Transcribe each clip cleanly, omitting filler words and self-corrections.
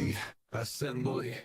ToyLeet assembly.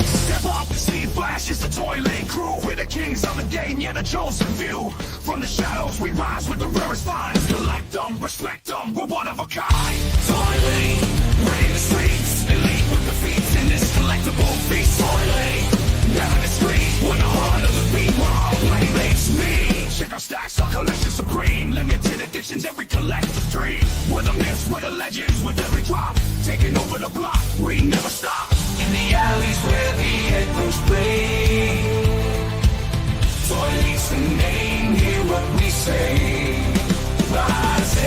Step up, see flash is the ToyLeet crew. We're the kings of the game, yeah, the chosen few. From the shadows we rise with the rarest finds. Collect them, respect them, we're one of a kind. ToyLeet, reign the streets, elite with defeats in this collectible feast. ToyLeet, never discreet, when the heart of the beat, we're all playmates me. Check our stacks, our collection supreme. Limited editions, every collector's dream. We're the myths, we're the legends, with every drop. Taking over the block, we never stop. In the alleys where the headless bleed. ToyLeet's the name, hear what we say. Rising,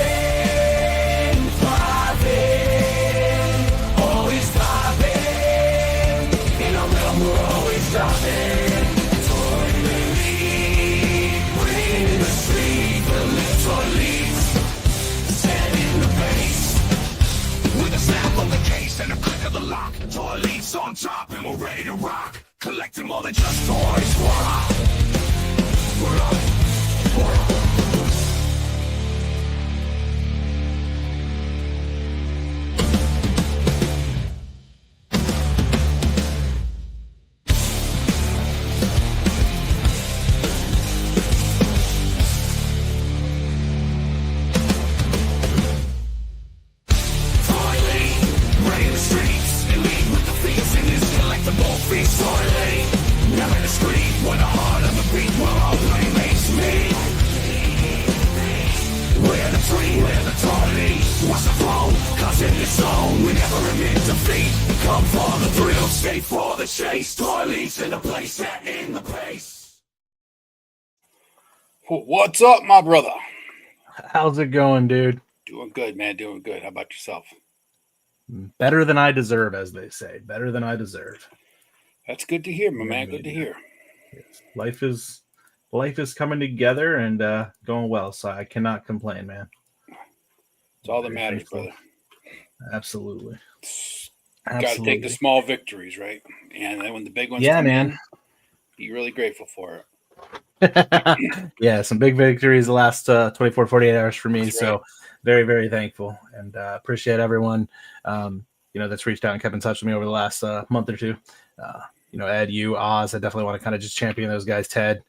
thriving, always thriving. In our realm we're always diving. ToyLeet, reign in the street, we'll live ToyLeet. Stand in the base, with a snap on the case and a click of the lock. ToyLeet's on top and we're ready to rock. Collecting more than just toys, we're up. We're up. We're up. What's up, my brother? How's it going, dude? Doing good, man. Doing good. How about yourself? Better than I deserve, as they say. Better than I deserve. That's good to hear, my man. Good to hear. Yes. Life is coming together and going well, so I cannot complain, man. It's all that matters, brother. Absolutely. Got to take the small victories, right? And then when the big ones come in, be really grateful for it. Yeah, some big victories the last 24, 48 hours for me. That's so right. very, very thankful and appreciate everyone, that's reached out and kept in touch with me over the last month or two. Ed, you, Oz, I definitely want to kind of just champion those guys, Ted,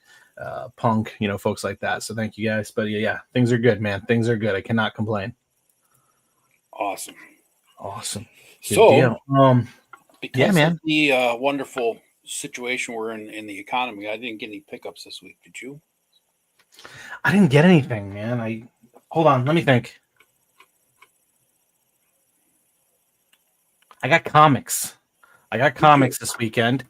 Punk, folks like that. So thank you guys. But yeah, things are good, man. Things are good. I cannot complain. Awesome. Good deal. Because man. of the wonderful situation we're in the economy, I didn't get any pickups this week. Did you? I didn't get anything, man. Hold on, let me think. I got comics. This weekend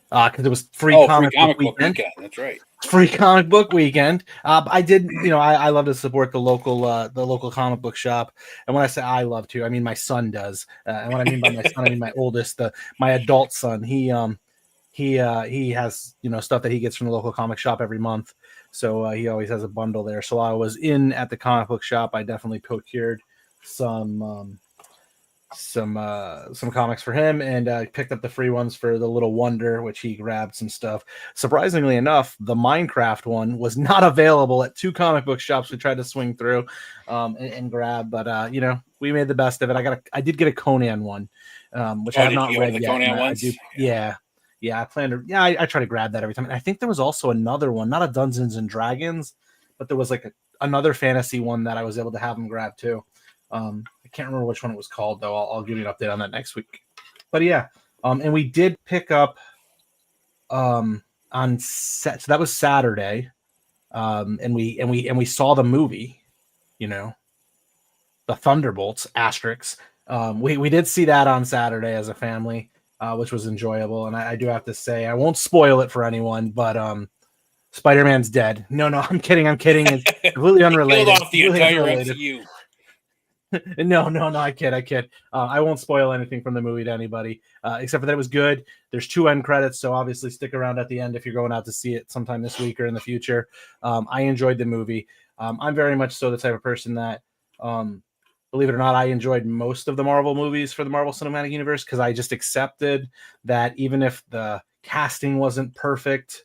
because it was free comic book weekend. That's right. Free comic book weekend. I did, I love to support the local comic book shop. And when I say I love to, I mean my son does. And what I mean by my son, I mean my oldest, my adult son. He has stuff that he gets from the local comic shop every month. So he always has a bundle there. So I was at the comic book shop. I definitely procured some comics for him and picked up the free ones for the little Wonder, which he grabbed some stuff. Surprisingly enough, the Minecraft one was not available at two comic book shops we tried to swing through and grab, but we made the best of it. I did get a Conan one, which I have not read yet. Conan ones? Yeah, I plan to. Yeah, I try to grab that every time. And I think there was also another one, not a Dungeons and Dragons, but there was like another fantasy one that I was able to have him grab too. I can't remember which one it was called though. I'll give you an update on that next week. But yeah, and we did pick up so that was Saturday, and we saw the movie, the Thunderbolts asterisk. We did see that on Saturday as a family. Which was enjoyable, and I do have to say I won't spoil it for anyone, but Spider-Man's dead. No, I'm kidding. It's completely unrelated. Killed off the entire MCU. No, I kid. I won't spoil anything from the movie to anybody, except for that it was good. There's 2 end credits, so obviously stick around at the end if you're going out to see it sometime this week or in the future. I enjoyed the movie. I'm very much so the type of person that believe it or not, I enjoyed most of the Marvel movies for the Marvel Cinematic Universe because I just accepted that even if the casting wasn't perfect,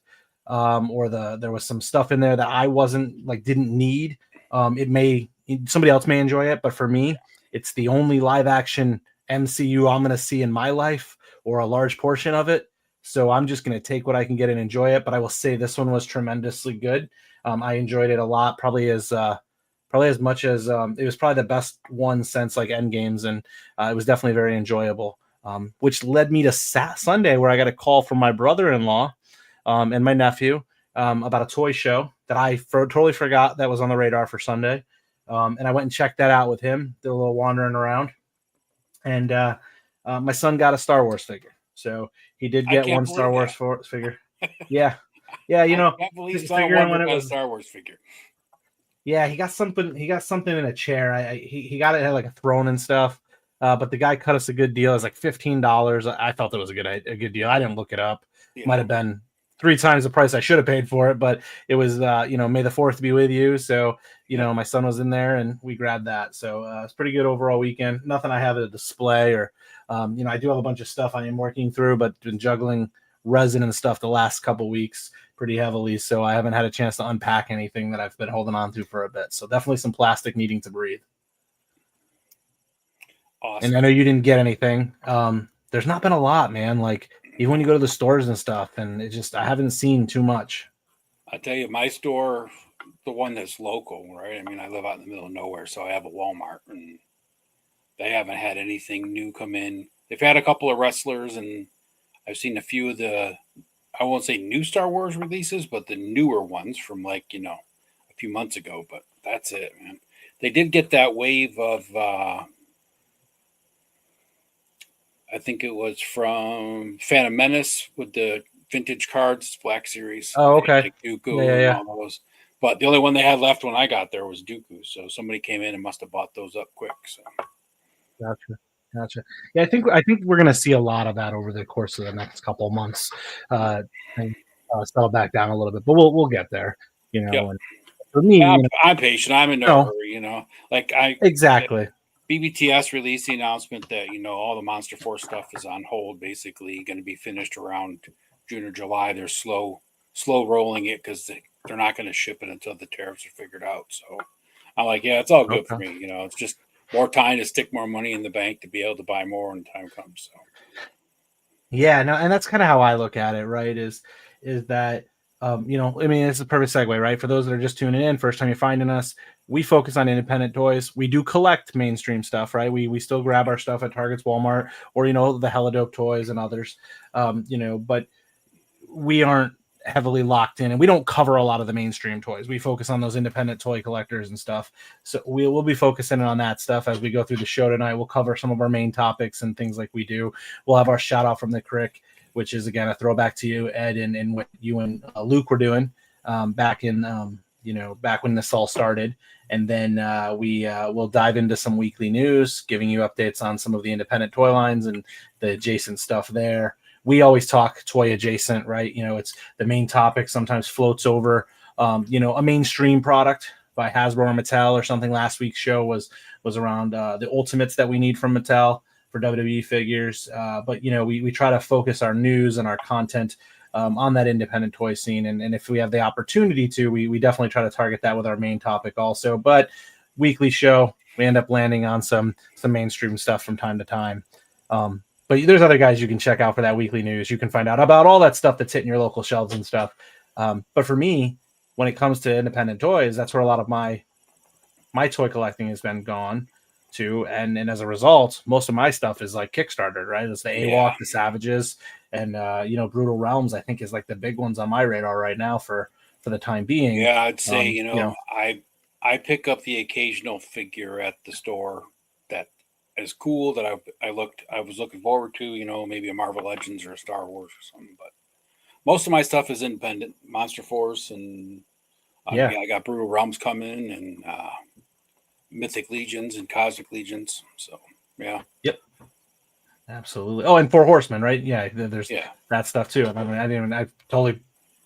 or there was some stuff in there that I wasn't like didn't need. Somebody else may enjoy it, but for me, it's the only live action MCU I'm going to see in my life, or a large portion of it. So I'm just going to take what I can get and enjoy it. But I will say this one was tremendously good. I enjoyed it a lot, probably as much as it was probably the best one since like Endgames, and it was definitely very enjoyable. Which led me to Sunday, where I got a call from my brother-in-law and my nephew about a toy show that I totally forgot that was on the radar for Sunday. And I went and checked that out with him, did a little wandering around. And my son got a Star Wars figure. So he did get one Star Wars figure. Yeah. Yeah, I can't believe someone got a Star Wars figure. Yeah, he got something in a chair. He got it, had like a throne and stuff. But the guy cut us a good deal. It was like $15. I felt it was a good deal. I didn't look it up. Yeah. Might have been 3 times the price I should have paid for it, but it was May the 4th be with you. So my son was in there and we grabbed that. So it's pretty good overall weekend. Nothing I have at a display, or I do have a bunch of stuff I am working through, but been juggling resin and stuff the last couple weeks pretty heavily, so I haven't had a chance to unpack anything that I've been holding on to for a bit. So definitely some plastic needing to breathe. Awesome. And I know you didn't get anything. There's not been a lot, man. Like even when you go to the stores and stuff, and I haven't seen too much. I tell you, my store, the one that's local, right? I mean, I live out in the middle of nowhere, so I have a Walmart, and they haven't had anything new come in. They've had a couple of wrestlers, and I've seen a few of the, I won't say new Star Wars releases, but the newer ones from a few months ago. But that's it, man. They did get that wave of, I think it was from Phantom Menace with the vintage cards, Black Series. Oh, okay. Like Dooku and all those. But the only one they had left when I got there was Dooku. So somebody came in and must have bought those up quick. So. Gotcha. Yeah, I think we're going to see a lot of that over the course of the next couple of months, and settle back down a little bit. But we'll get there. Yep. And for me, I'm patient. I'm in no hurry. Exactly. BBTS released the announcement that all the Monster Force stuff is on hold. Basically, going to be finished around June or July. They're slow rolling it because they're not going to ship it until the tariffs are figured out. So I'm like, yeah, it's all good for me. It's just more time to stick more money in the bank to be able to buy more when time comes. So yeah, no, and that's kind of how I look at it, right? Is that I mean, it's a perfect segue, right? For those that are just tuning in, first time you're finding us, we focus on independent toys. We do collect mainstream stuff, right? We still grab our stuff at Target's, Walmart, or the Helidope toys and others, but we aren't heavily locked in, and we don't cover a lot of the mainstream toys. We focus on those independent toy collectors and stuff. So we'll be focusing on that stuff as we go through the show tonight. We'll cover some of our main topics and things like we do. We'll have our shout out from the Crick, which is again a throwback to you, Ed, and what you and Luke were doing back in back when this all started. And then we'll dive into some weekly news, giving you updates on some of the independent toy lines and the adjacent stuff there. We always talk toy adjacent, right? It's the main topic sometimes floats over, a mainstream product by Hasbro or Mattel or something. Last week's show was around the ultimates that we need from Mattel for WWE figures. But we try to focus our news and our content on that independent toy scene. And if we have the opportunity to, we definitely try to target that with our main topic also. But weekly show, we end up landing on some mainstream stuff from time to time. But there's other guys you can check out for that weekly news. You can find out about all that stuff that's hitting your local shelves and stuff. But for me, when it comes to independent toys, that's where a lot of my toy collecting has been gone to. And as a result, most of my stuff is like Kickstarter, right? It's the AWOC, the Savages, and Brutal Realms, I think, is like the big ones on my radar right now for the time being. Yeah, I'd say, I pick up the occasional figure at the store that is cool that I was looking forward to, maybe a Marvel Legends or a Star Wars or something. But most of my stuff is independent, Monster Force, and I got Brutal Realms coming, and Mythic Legions and Cosmic Legions. So yeah. Yep. Absolutely. Oh, and Four Horsemen, right? Yeah, there's that stuff too. I mean, I totally,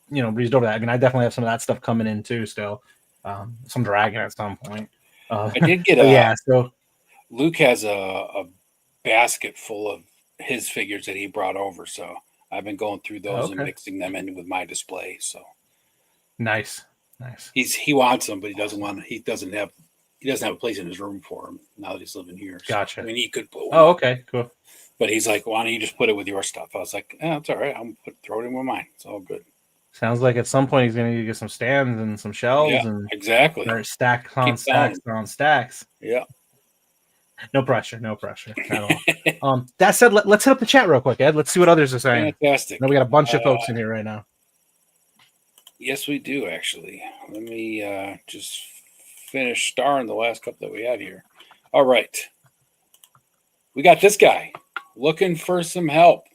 breezed over that. I mean, I definitely have some of that stuff coming in too still. Some Dragon at some point. I did get so Luke has a basket full of his figures that he brought over, so I've been going through those and mixing them in with my display. So Nice. He wants them, but he doesn't have a place in his room for him now that he's living here. So, Gotcha. I mean, he could put one Oh, up, okay, cool. but he's like, why don't you just put it with your stuff? I was like, it's all right. Throw it in with mine. It's all good. Sounds like at some point he's gonna need to get some stands and some shelves and exactly. start stacks on Keep stacks going. on stacks. Yeah. No pressure at all. That said, let's hit up the chat real quick, Ed. Let's see what others are saying. Fantastic. Now we got a bunch of folks in here right now. Yes, we do actually. Let me just finish starring the last couple that we had here. All right. We got this guy looking for some help.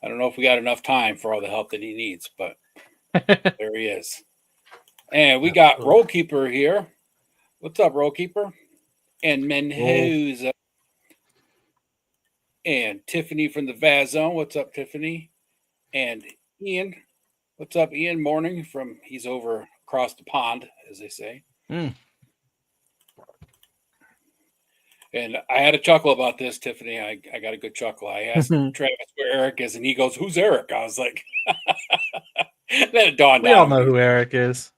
I don't know if we got enough time for all the help that he needs, but there he is. And we got Roll Keeper here. What's up, Roll Keeper? And Menhoza. And Tiffany from the Vaz Zone. What's up, Tiffany? And Ian. What's up, Ian? Morning he's over across the pond, as they say. Mm. And I had a chuckle about this, Tiffany. I got a good chuckle. I asked Travis where Eric is, and he goes, "Who's Eric?" I was like, then it dawned on me. We all know who Eric is.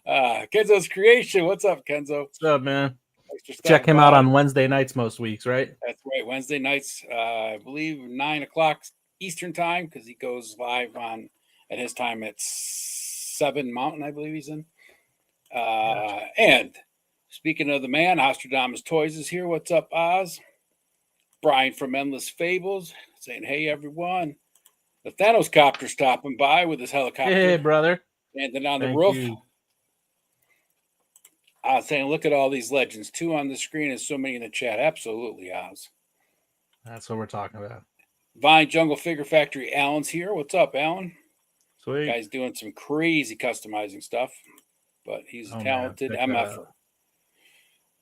Kenzo's Creation. What's up, Kenzo? What's up, man? Check him out on Wednesday nights most weeks, right? That's right. Wednesday nights, I believe 9:00 Eastern time, because he goes live at his time at 7 Mountain, I believe he's in. Gotcha. And speaking of the man, Ostradamus Toys is here. What's up, Oz? Brian from Endless Fables saying, hey, everyone. The Thanos copter stopping by with his helicopter. Hey, brother. Landing on the roof. Oz saying, look at all these legends. 2 on the screen and so many in the chat. Absolutely, Oz. That's what we're talking about. Vine Jungle Figure Factory. Alan's here. What's up, Alan? Sweet. Guy's doing some crazy customizing stuff, but he's a talented MFer.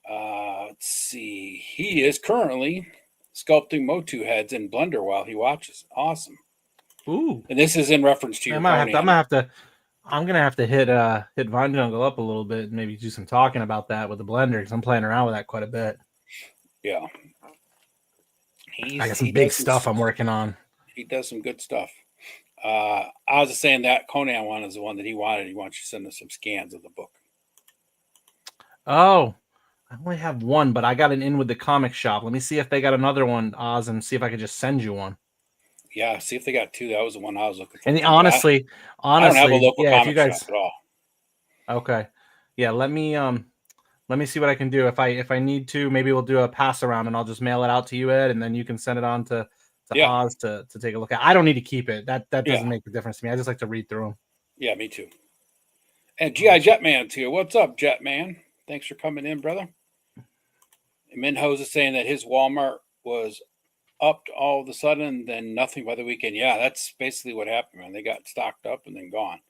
Let's see. He is currently sculpting Motu heads in Blender while he watches. Awesome. Ooh. And this is in reference to your I'm gonna have to hit Vine Jungle up a little bit and maybe do some talking about that with the Blender, because I'm playing around with that quite a bit. Yeah. I got some big stuff I'm working on. He does some good stuff. I was just saying that Conan one is the one that he wanted. He wants you to send us some scans of the book. Oh, I only have one, but I got an in with the comic shop. Let me see if they got another one, Oz, and see if I could just send you one. Yeah, see if they got 2. That was the one I was looking for. And honestly, I don't have a local comic shop at all. Okay. Yeah, let me see what I can do. If I need to, maybe we'll do a pass around and I'll just mail it out to you, Ed, and then you can send it on to Oz to take a look at. I don't need to keep it. That doesn't make a difference to me. I just like to read through them. Yeah, me too. And G.I. Jetman's here. What's up, Jetman? Thanks for coming in, brother. And Minhose is saying that his Walmart was up all of a sudden, then nothing by the weekend. Yeah, that's basically what happened, man. They got stocked up and then gone.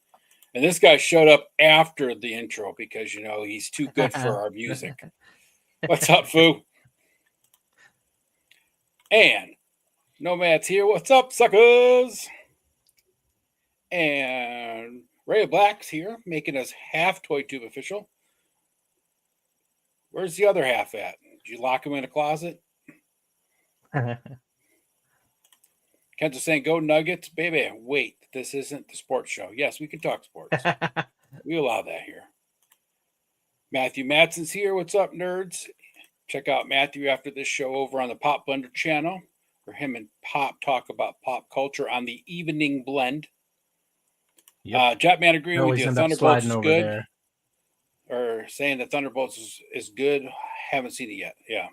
And this guy showed up after the intro because, he's too good for our music. What's up, Foo? And Nomad's here. What's up, suckers? And Ray of Black's here, making us half ToyTube official. Where's the other half at? Did you lock him in a closet? Ken's saying, go Nuggets. Baby, wait. This isn't the sports show. Yes, we can talk sports. We allow that here. Matthew Matson's here. What's up, nerds? Check out Matthew after this show over on the Pop Blender channel, where him and Pop talk about pop culture on the Evening Blend. Yep. Jetman agreeing with you. Thunderbolts is good. There. Or saying that Thunderbolts is good. Haven't seen it yet. Yeah.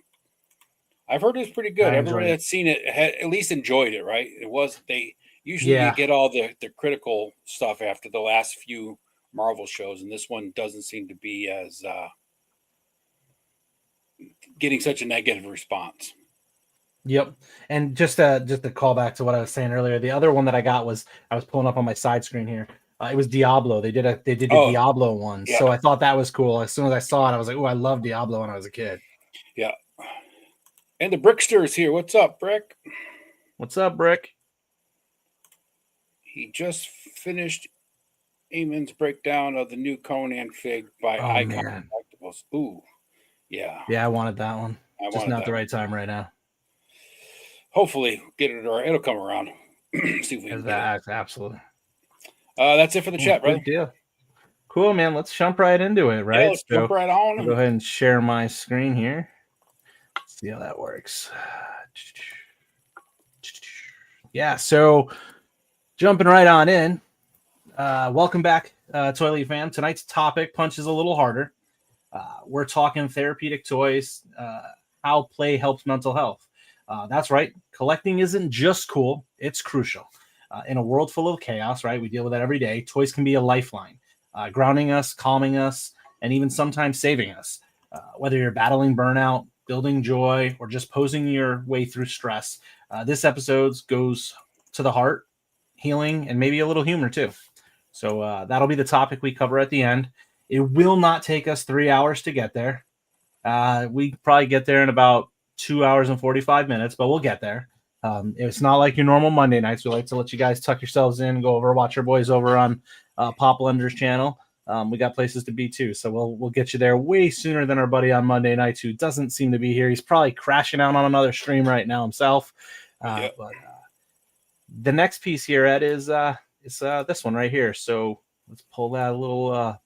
I've heard it's pretty good. Everybody that's seen it had at least enjoyed it, right? They usually get all the critical stuff after the last few Marvel shows, and this one doesn't seem to be as getting such a negative response. Yep. And just to call back to what I was saying earlier, the other one that I got was, I was pulling up on my side screen here. It was Diablo. They did the Diablo one. Yeah. So I thought that was cool. As soon as I saw it, I was like, oh, I love Diablo when I was a kid. Yeah. And the Brickster is here. What's up, Brick? What's up, Brick? He just finished Eamon's breakdown of the new Conan fig by Icon Collectibles. Ooh. Yeah. Yeah, I wanted that one. Just not the right time right now. Hopefully, get it or it'll come around. See if we can that. Absolutely. That's it for the chat, brother. Good deal. Cool, man. Let's jump right into it, right? Yeah, let's jump right on. I'll go ahead and share my screen here. Let's see how that works. Yeah, so jumping right on in. Welcome back, ToyLeet fam. Tonight's topic punches a little harder. We're talking therapeutic toys, how play helps mental health. That's right. Collecting isn't just cool, it's crucial. In a world full of chaos, right? We deal with that every day. Toys can be a lifeline, grounding us, calming us, and even sometimes saving us. Whether you're battling burnout, building joy, or just posing your way through stress, this episode goes to the heart, healing, and maybe a little humor too. So that'll be the topic we cover at the end. It will not take us 3 hours to get there. We probably get there in about 2 hours and 45 minutes, but we'll get there. It's not like your normal Monday nights. We like to let you guys tuck yourselves in, go over, watch our boys over on Pop Lender's channel. We got places to be too, so we'll get you there way sooner than our buddy on Monday nights who doesn't seem to be here. He's probably crashing out on another stream right now himself. But the next piece here, Ed, is this one right here. So let's pull that little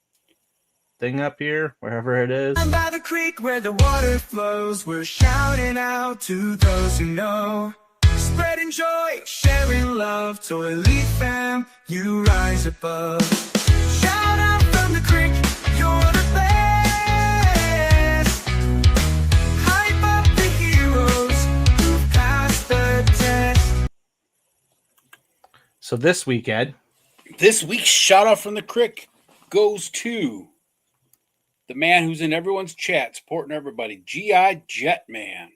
thing up here, wherever it is. I'm by the creek where the water flows. We're shouting out to those who know. Spreading joy, sharing love. ToyLeet fam, you rise above. Shout out from the crick, you're the best. Hype up the heroes who passed the test. So this week, Ed. This week's shout out from the crick goes to the man who's in everyone's chat, supporting everybody, G.I. Jetman.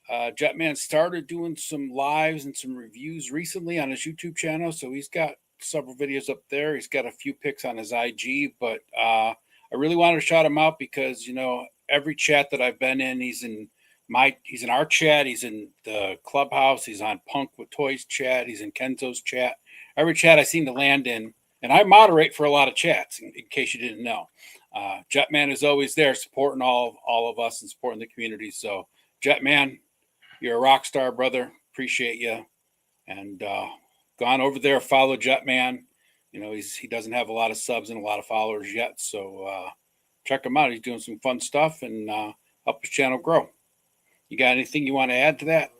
Jetman started doing some lives and some reviews recently on his YouTube channel, so he's got several videos up there. He's got a few pics on his IG, but I really wanted to shout him out because, you know, every chat that I've been in, he's in our chat, he's in the Clubhouse, he's on Punk with Toys chat, he's in Kenzo's chat. Every chat I seem to land in, and I moderate for a lot of chats, in case you didn't know. Jetman is always there supporting all of us and supporting the community. So, Jetman, you're a rock star, brother. Appreciate you. And gone over there, follow Jetman. You know, he doesn't have a lot of subs and a lot of followers yet. So check him out. He's doing some fun stuff and help his channel grow. You got anything you want to add to that?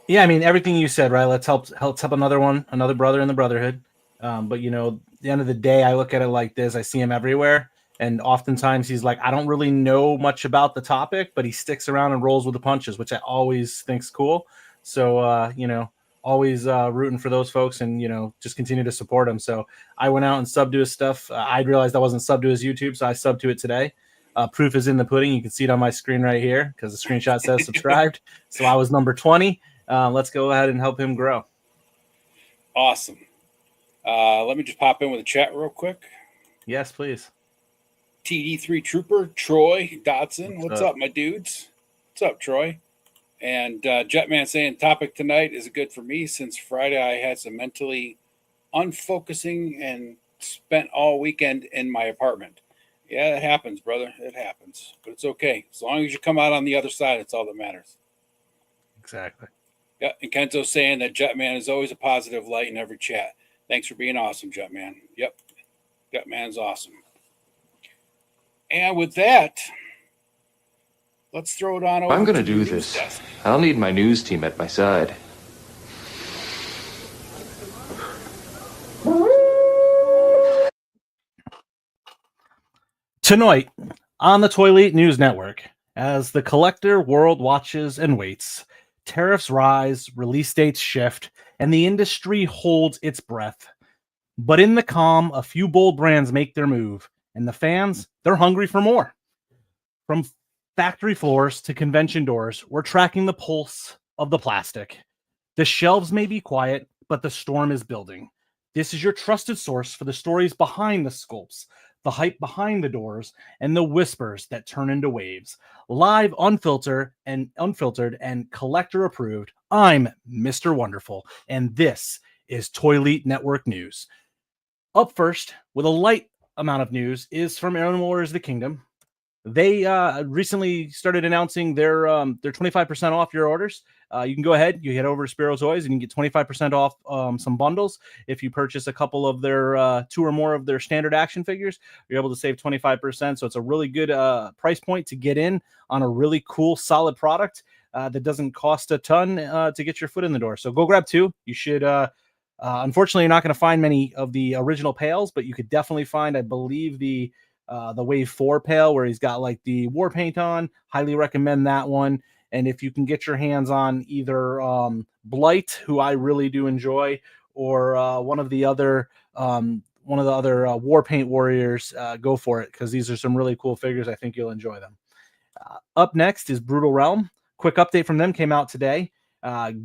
Yeah, I mean, everything you said, right? Let's help another brother in the brotherhood. But, you know, at the end of the day, I look at it like this. I see him everywhere. And oftentimes he's like, I don't really know much about the topic, but he sticks around and rolls with the punches, which I always think's cool. So, you know, always rooting for those folks and, you know, just continue to support him. So I went out and subbed to his stuff. I realized I wasn't subbed to his YouTube, so I subbed to it today. Proof is in the pudding. You can see it on my screen right here because the screenshot says subscribed. So I was number 20. Let's go ahead and help him grow. Awesome. Let me just pop in with a chat real quick. Yes, please. TD3 Trooper, Troy Dotson. What's up, my dudes? What's up, Troy? And Jetman saying topic tonight is good for me since Friday I had some mentally unfocusing and spent all weekend in my apartment. Yeah, it happens, brother. It happens. But it's okay. As long as you come out on the other side, it's all that matters. Exactly. Yeah, and Kento's saying that Jetman is always a positive light in every chat. Thanks for being awesome, Jetman. Yep. Jetman's awesome. And with that, let's throw it on over. I'm going to do this. Desk. I'll need my news team at my side. Tonight on the ToyLeet News Network, as the collector world watches and waits, tariffs rise, release dates shift, and the industry holds its breath. But in the calm, a few bold brands make their move, and the fans, they're hungry for more. From factory floors to convention doors, we're tracking the pulse of the plastic. The shelves may be quiet, but the storm is building. This is your trusted source for the stories behind the sculpts, the hype behind the doors, and the whispers that turn into waves. Live, unfiltered, and collector approved, I'm Mr. Wonderful, and this is ToyLeet Network News. Up first, with a light amount of news, is from Animal Wars: The Kingdom. They recently started announcing their 25% off your orders. you can go ahead, you head over to Spiro Toys and you can get 25% off some bundles. If you purchase a couple of their 2 or more of their standard action figures, you're able to save 25%. So it's a really good price point to get in on a really cool, solid product that doesn't cost a ton to get your foot in the door. So go grab 2. You should, unfortunately, you're not going to find many of the original pails, but you could definitely find, I believe, the Wave 4 pail where he's got like the war paint on. Highly recommend that one. And if you can get your hands on either Blight, who I really do enjoy, or one of the other war paint warriors, go for it, because these are some really cool figures. I think you'll enjoy them. Up next is Brutal Realm. Quick update from them came out today.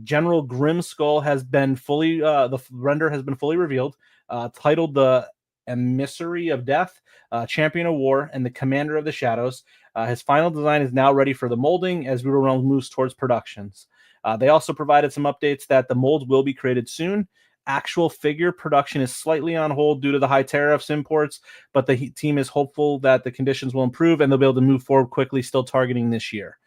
General Grimskull has been fully, the render has been fully revealed, titled the Emissary of Death, Champion of War, and the Commander of the Shadows. His final design is now ready for the molding as Brutal Realms moves towards productions. They also provided some updates that the molds will be created soon. Actual figure production is slightly on hold due to the high tariffs imports, but the team is hopeful that the conditions will improve and they'll be able to move forward quickly, still targeting this year.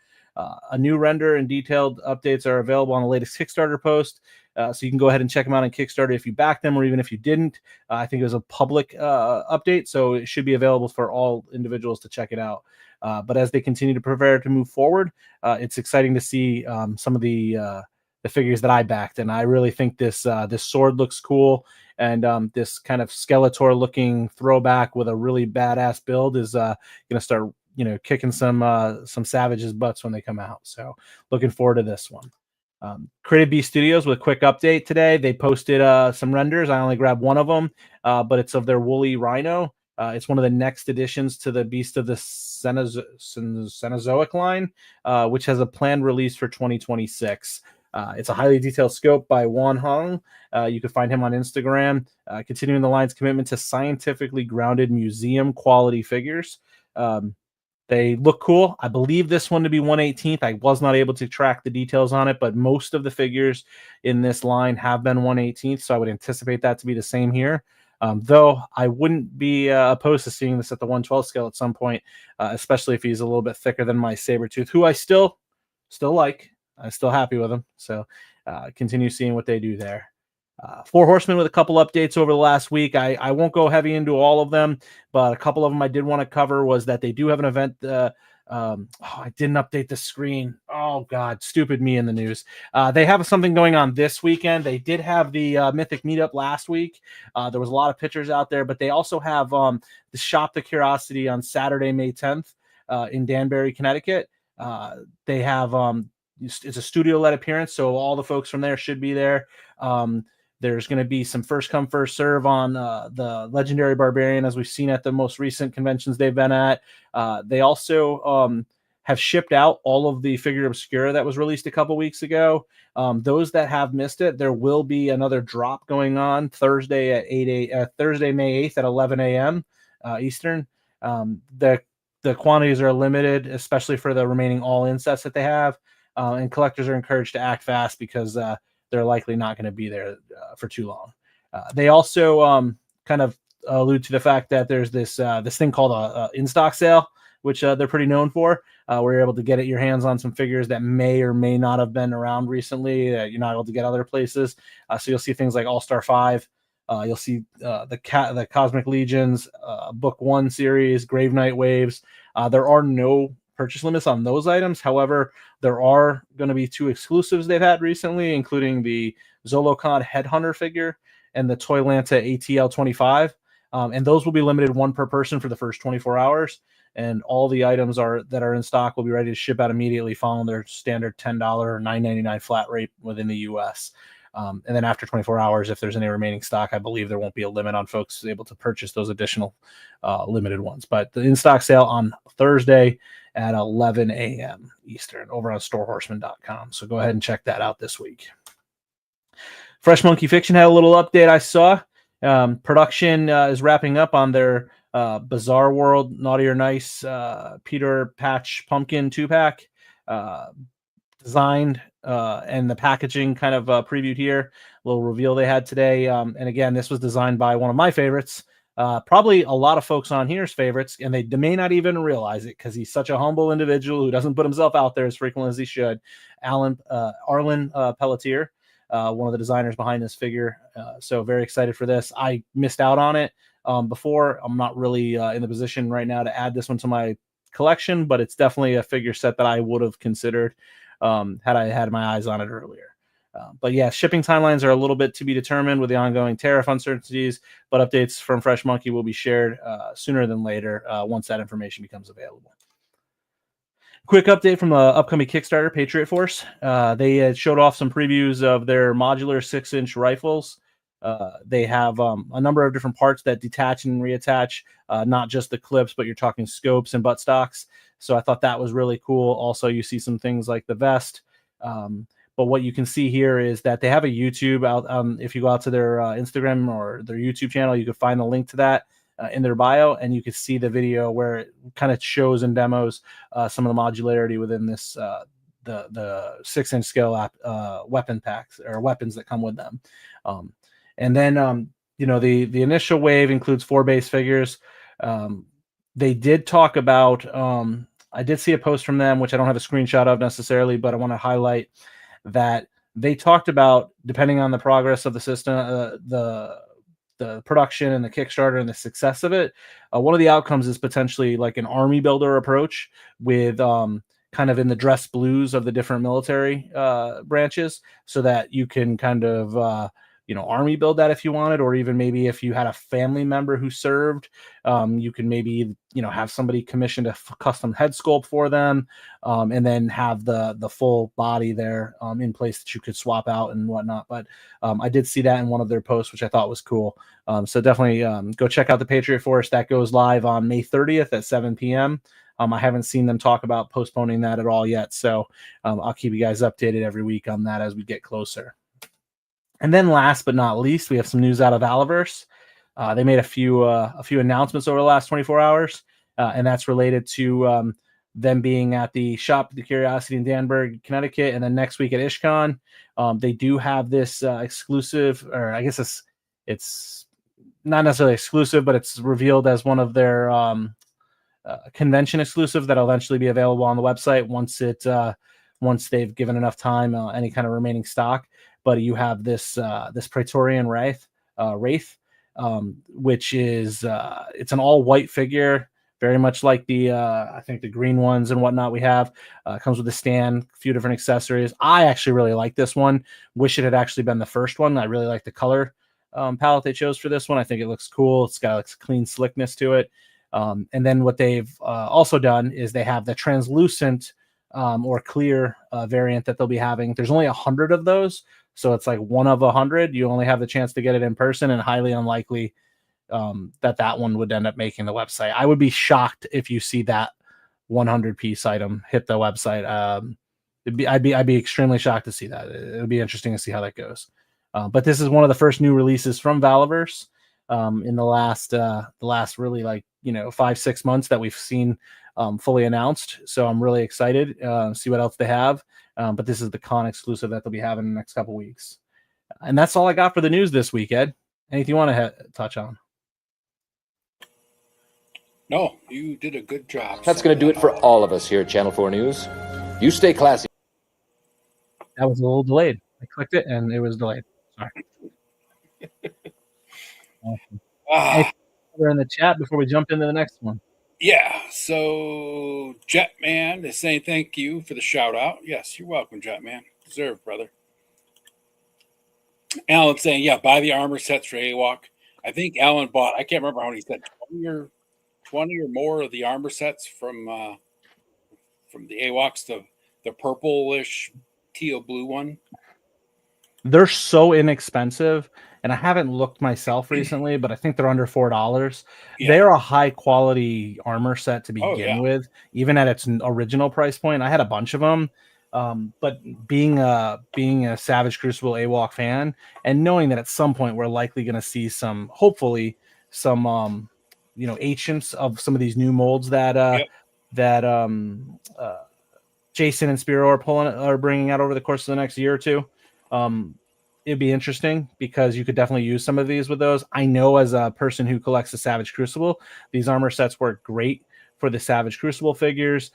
A new render and detailed updates are available on the latest Kickstarter post, so you can go ahead and check them out on Kickstarter if you backed them, or even if you didn't. I think it was a public update, so it should be available for all individuals to check it out. But as they continue to prepare to move forward, it's exciting to see some of the figures that I backed, and I really think this sword looks cool, and this kind of Skeletor-looking throwback with a really badass build is going to start, kicking some savages' butts when they come out. So looking forward to this one. Creative Beast Studios with a quick update today. They posted some renders. I only grabbed one of them, but it's of their woolly rhino. It's one of the next additions to the Beast of the Cenozoic line, which has a planned release for 2026. It's a highly detailed scope by Wan Hong. You can find him on Instagram, continuing the line's commitment to scientifically grounded museum quality figures. They look cool. I believe this one to be 1/18th. I was not able to track the details on it, but most of the figures in this line have been 1/18th, so I would anticipate that to be the same here. Though I wouldn't be opposed to seeing this at the 1/12 scale at some point, especially if he's a little bit thicker than my Sabretooth, who I still like. I'm still happy with him. So continue seeing what they do there. 4 Horsemen with a couple updates over the last week. I won't go heavy into all of them, but a couple of them I did want to cover was that they do have an event. I didn't update the screen. Oh, God, stupid me in the news. They have something going on this weekend. They did have the Mythic Meetup last week. There was a lot of pictures out there, but they also have the Shop the Curiosity on Saturday, May 10th in Danbury, Connecticut. They have it's a studio-led appearance, so all the folks from there should be there. There's going to be some first come, first serve on the Legendary Barbarian, as we've seen at the most recent conventions they've been at. They also have shipped out all of the Figure Obscura that was released a couple weeks ago. Those that have missed it, there will be another drop going on Thursday at Thursday, May 8th at 11 a.m. Eastern. The quantities are limited, especially for the remaining all-in sets that they have. And collectors are encouraged to act fast because they're likely not going to be there for too long. They also kind of allude to the fact that there's this thing called a in-stock sale, which they're pretty known for, where you're able to get your hands on some figures that may or may not have been around recently that you're not able to get other places. So you'll see things like All-Star 5. You'll see the Cosmic Legions, Book 1 series, Grave Knight Waves. There are no purchase limits on those items. However, there are going to be 2 exclusives they've had recently, including the Zolokon Headhunter figure and the Toylanta ATL 25. And those will be limited 1 per person for the first 24 hours. And all the items that are in stock will be ready to ship out immediately following their standard $10 or $9.99 flat rate within the U.S. And then after 24 hours, if there's any remaining stock, I believe there won't be a limit on folks able to purchase those additional limited ones. But the in-stock sale on Thursday at 11 a.m. Eastern over on storehorseman.com. So go ahead and check that out this week. Fresh Monkey Fiction had a little update I saw. Production is wrapping up on their Bizarre World Naughty or Nice Peter Patch Pumpkin 2-pack. Designed and the packaging kind of previewed here. A little reveal they had today. And again, this was designed by one of my favorites, Probably a lot of folks on here's favorites, and they may not even realize it because he's such a humble individual who doesn't put himself out there as frequently as he should. Arlen Pelletier, one of the designers behind this figure. So very excited for this. I missed out on it before. I'm not really in the position right now to add this one to my collection, but it's definitely a figure set that I would have considered had I had my eyes on it earlier. But yeah, shipping timelines are a little bit to be determined with the ongoing tariff uncertainties, but updates from Fresh Monkey will be shared sooner than later once that information becomes available. Quick update from the upcoming Kickstarter, Patriot Force. They showed off some previews of their modular 6-inch rifles. They have a number of different parts that detach and reattach, not just the clips, but you're talking scopes and buttstocks. So I thought that was really cool. Also, you see some things like the vest. But what you can see here is that they have a YouTube out. If you go out to their Instagram or their YouTube channel, you can find the link to that in their bio, and you can see the video where it kind of shows and demos some of the modularity within this the 6-inch scale weapon packs or weapons that come with them. And then the initial wave includes 4 base figures. They did talk about. I did see a post from them, which I don't have a screenshot of necessarily, but I want to highlight that they talked about, depending on the progress of the system, the production and the Kickstarter and the success of it, one of the outcomes is potentially like an army builder approach with kind of in the dress blues of the different military branches, so that you can kind of army build that if you wanted, or even maybe if you had a family member who served, you can maybe have somebody commissioned a custom head sculpt for them, and then have the full body there in place that you could swap out and whatnot. But I did see that in one of their posts, which I thought was cool. So definitely go check out the Patriot Force. That goes live on May 30th at 7 p.m. I haven't seen them talk about postponing that at all yet, so I'll keep you guys updated every week on that as we get closer. And then last but not least, we have some news out of Alaverse. They made a few announcements over the last 24 hours, and that's related to them being at the Shop the Curiosity in Danbury, Connecticut, and then next week at IshCon. They do have this exclusive, or I guess it's not necessarily exclusive, but it's revealed as one of their convention exclusive that'll eventually be available on the website once they've given enough time, any kind of remaining stock. But you have this Praetorian Wraith, which is it's an all white figure, very much like the I think the green ones and whatnot we have. Comes with a stand, a few different accessories. I actually really like this one. Wish it had actually been the first one. I really like the color palette they chose for this one. I think it looks cool. It's got like clean slickness to it. And then what they've also done is they have the translucent or clear variant that they'll be having. There's only 100 of those, so it's like 1 of 100. You only have the chance to get it in person, and highly unlikely that one would end up making the website. I would be shocked if you see that 100 piece item hit the website. I'd be extremely shocked to see that. It would be interesting to see how that goes. But this is one of the first new releases from Valaverse in the last really 5-6 months that we've seen fully announced. So I'm really excited to see what else they have. But this is the con exclusive that they'll be having in the next couple weeks. And that's all I got for the news this week, Ed. Anything you want to touch on? No, you did a good job. That's going to do it for all of us here at Channel 4 News. You stay classy. That was a little delayed. I clicked it and it was delayed. Sorry. Awesome. We're in the chat before we jump into the next one. Yeah, so Jetman is saying thank you for the shout out. Yes, you're welcome, Jetman. Deserved, brother. Alan saying, yeah, buy the armor sets for AWOC. I think Alan bought, I can't remember how many he said, 20 or more of the armor sets from the AWOCs, the purplish teal blue one. They're so inexpensive, and I haven't looked myself recently, but I think they're under $4. Yeah. They're a high quality armor set to begin with, even at its original price point. I had a bunch of them, but being a Savage Crucible AWOC fan and knowing that at some point we're likely going to see hopefully some ancients of some of these new molds that Jason and Spiro are bringing out over the course of the next year or two. it'd be interesting because you could definitely use some of these with those. I know as a person who collects the Savage Crucible, these armor sets work great for the Savage Crucible figures.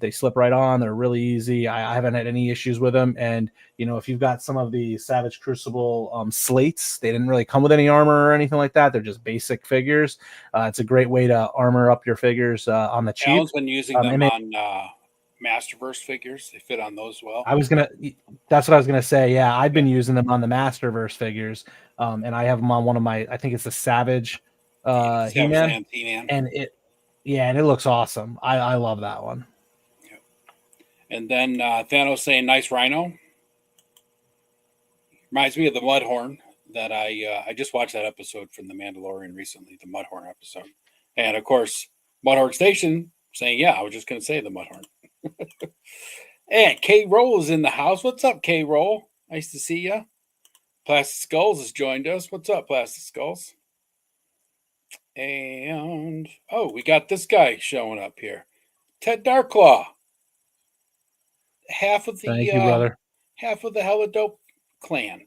They slip right on. They're really easy. I haven't had any issues with them. And, you know, if you've got some of the Savage Crucible slates, they didn't really come with any armor or anything like that. They're just basic figures. It's a great way to armor up your figures on the cheap. Alan's been using them on Masterverse figures. They fit on those well. That's what I was gonna say. Yeah, I've been using them on the Masterverse figures, and I have them on one of my. I think it's the Savage He-Man, and it looks awesome. I love that one. Yep. And then Thanos saying, "Nice Rhino." Reminds me of the Mudhorn that I just watched that episode from The Mandalorian recently, the Mudhorn episode, and of course Mudhorn Station saying, "Yeah, I was just gonna say the Mudhorn." And K Roll is in the house. What's up, K Roll? Nice to see you. Plastic Skulls has joined us. What's up, Plastic Skulls? And we got this guy showing up here, Ted Darklaw. Half of the Thank you, brother. Half of the Hella Dope clan.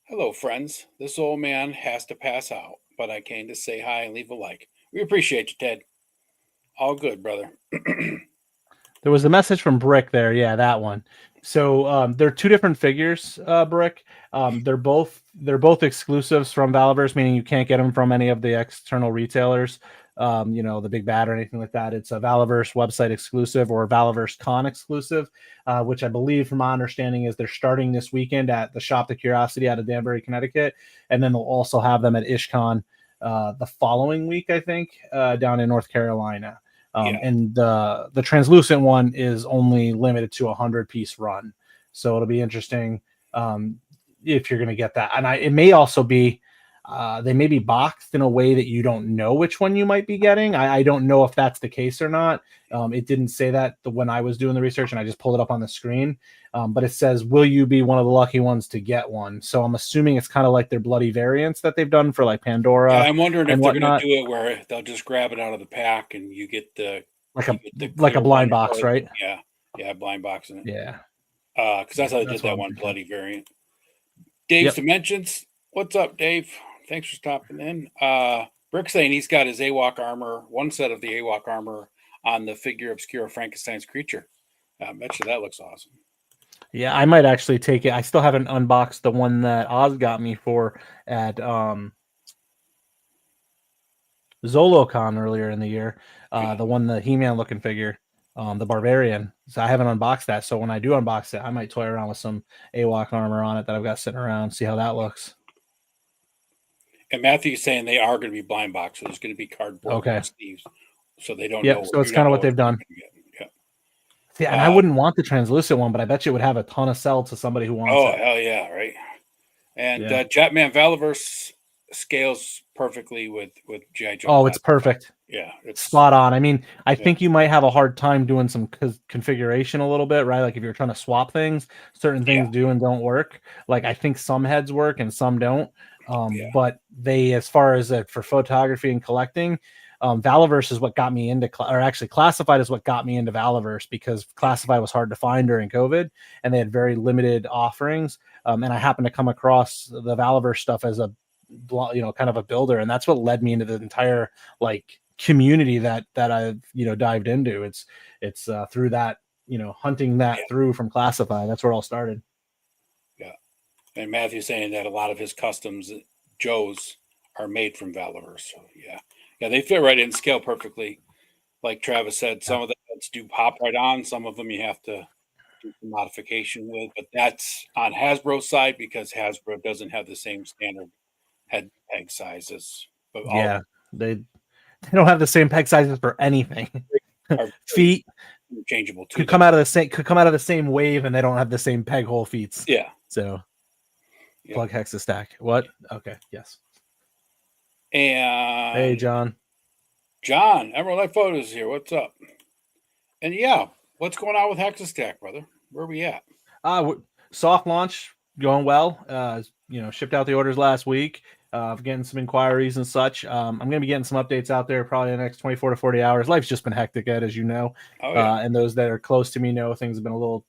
Hello, friends. This old man has to pass out, but I came to say hi and leave a like. We appreciate you, Ted. All good, brother. There was a message from Brick there. Yeah, that one. So they're two different figures, Brick. They're both exclusives from Valaverse, meaning you can't get them from any of the external retailers. The Big Bad or anything like that. It's a Valaverse website exclusive or Valaverse Con exclusive, which I believe, from my understanding, is they're starting this weekend at the Shop the Curiosity out of Danbury, Connecticut, and then they'll also have them at IshCon the following week, I think, down in North Carolina. And the translucent one is only limited to 100-piece run, so it'll be interesting if you're going to get that. And it may also be they may be boxed in a way that you don't know which one you might be getting. I don't know if that's the case or not. It didn't say that when I was doing the research, and I just pulled it up on the screen. But it says, will you be one of the lucky ones to get one? So I'm assuming it's kind of like their bloody variants that they've done for like Pandora. Yeah, I'm wondering if they're going to do it where they'll just grab it out of the pack and you get the like a blind box, right? Yeah, blind boxing it. Yeah, because that's how they did that one bloody variant. Dave's Dimensions. What's up, Dave? Thanks for stopping in. Brick saying he's got his AWOC armor, one set of the AWOC armor on the figure Obscura Frankenstein's creature. I bet you that looks awesome. Yeah, I might actually take it. I still haven't unboxed the one that Oz got me for at ZoloCon earlier in the year. The He-Man looking figure, the Barbarian. So I haven't unboxed that. So when I do unbox it, I might toy around with some AWOC armor on it that I've got sitting around, see how that looks. And Matthew's saying they are going to be blind box, so there's going to be cardboard sleeves, so they don't know. So it's kind of what they've done. Yeah, and I wouldn't want the translucent one, but I bet you it would have a ton of sell to somebody who wants it. Oh, hell yeah, right. And Jetman Valaverse scales perfectly with G.I. Joe. Oh, it's perfect. Yeah, it's spot on. I mean, I think you might have a hard time doing some configuration a little bit, right? Like if you're trying to swap things, certain things do and don't work. Like I think some heads work and some don't. But they, as far as for photography and collecting, Valaverse is what got me into, or actually Classified is what got me into Valaverse, because Classified was hard to find during COVID and they had very limited offerings. And I happened to come across the Valaverse stuff as a, kind of a builder. And that's what led me into the entire community that I've, dived into. It's through that, hunting that through from Classified. That's where it all started. Yeah. And Matthew's saying that a lot of his customs, Joe's, are made from Valaverse. So yeah, they fit right in, scale perfectly. Like Travis said, some of the heads do pop right on. Some of them you have to do some modification with, but that's on Hasbro's side because Hasbro doesn't have the same standard head peg sizes. But they don't have the same peg sizes for anything. Feet interchangeable too. Could come out of the same wave, and they don't have the same peg hole feet. Yeah. So plug Hexastack. What? Okay. Yes. And hey, John, Emerald Life Photos here. What's up? And what's going on with Hexastack, brother? Where are we at? Soft launch going well. Shipped out the orders last week. Getting some inquiries and such. I'm going to be getting some updates out there probably in the next 24 to 40 hours. Life's just been hectic, Ed, as you know. And those that are close to me know things have been a little,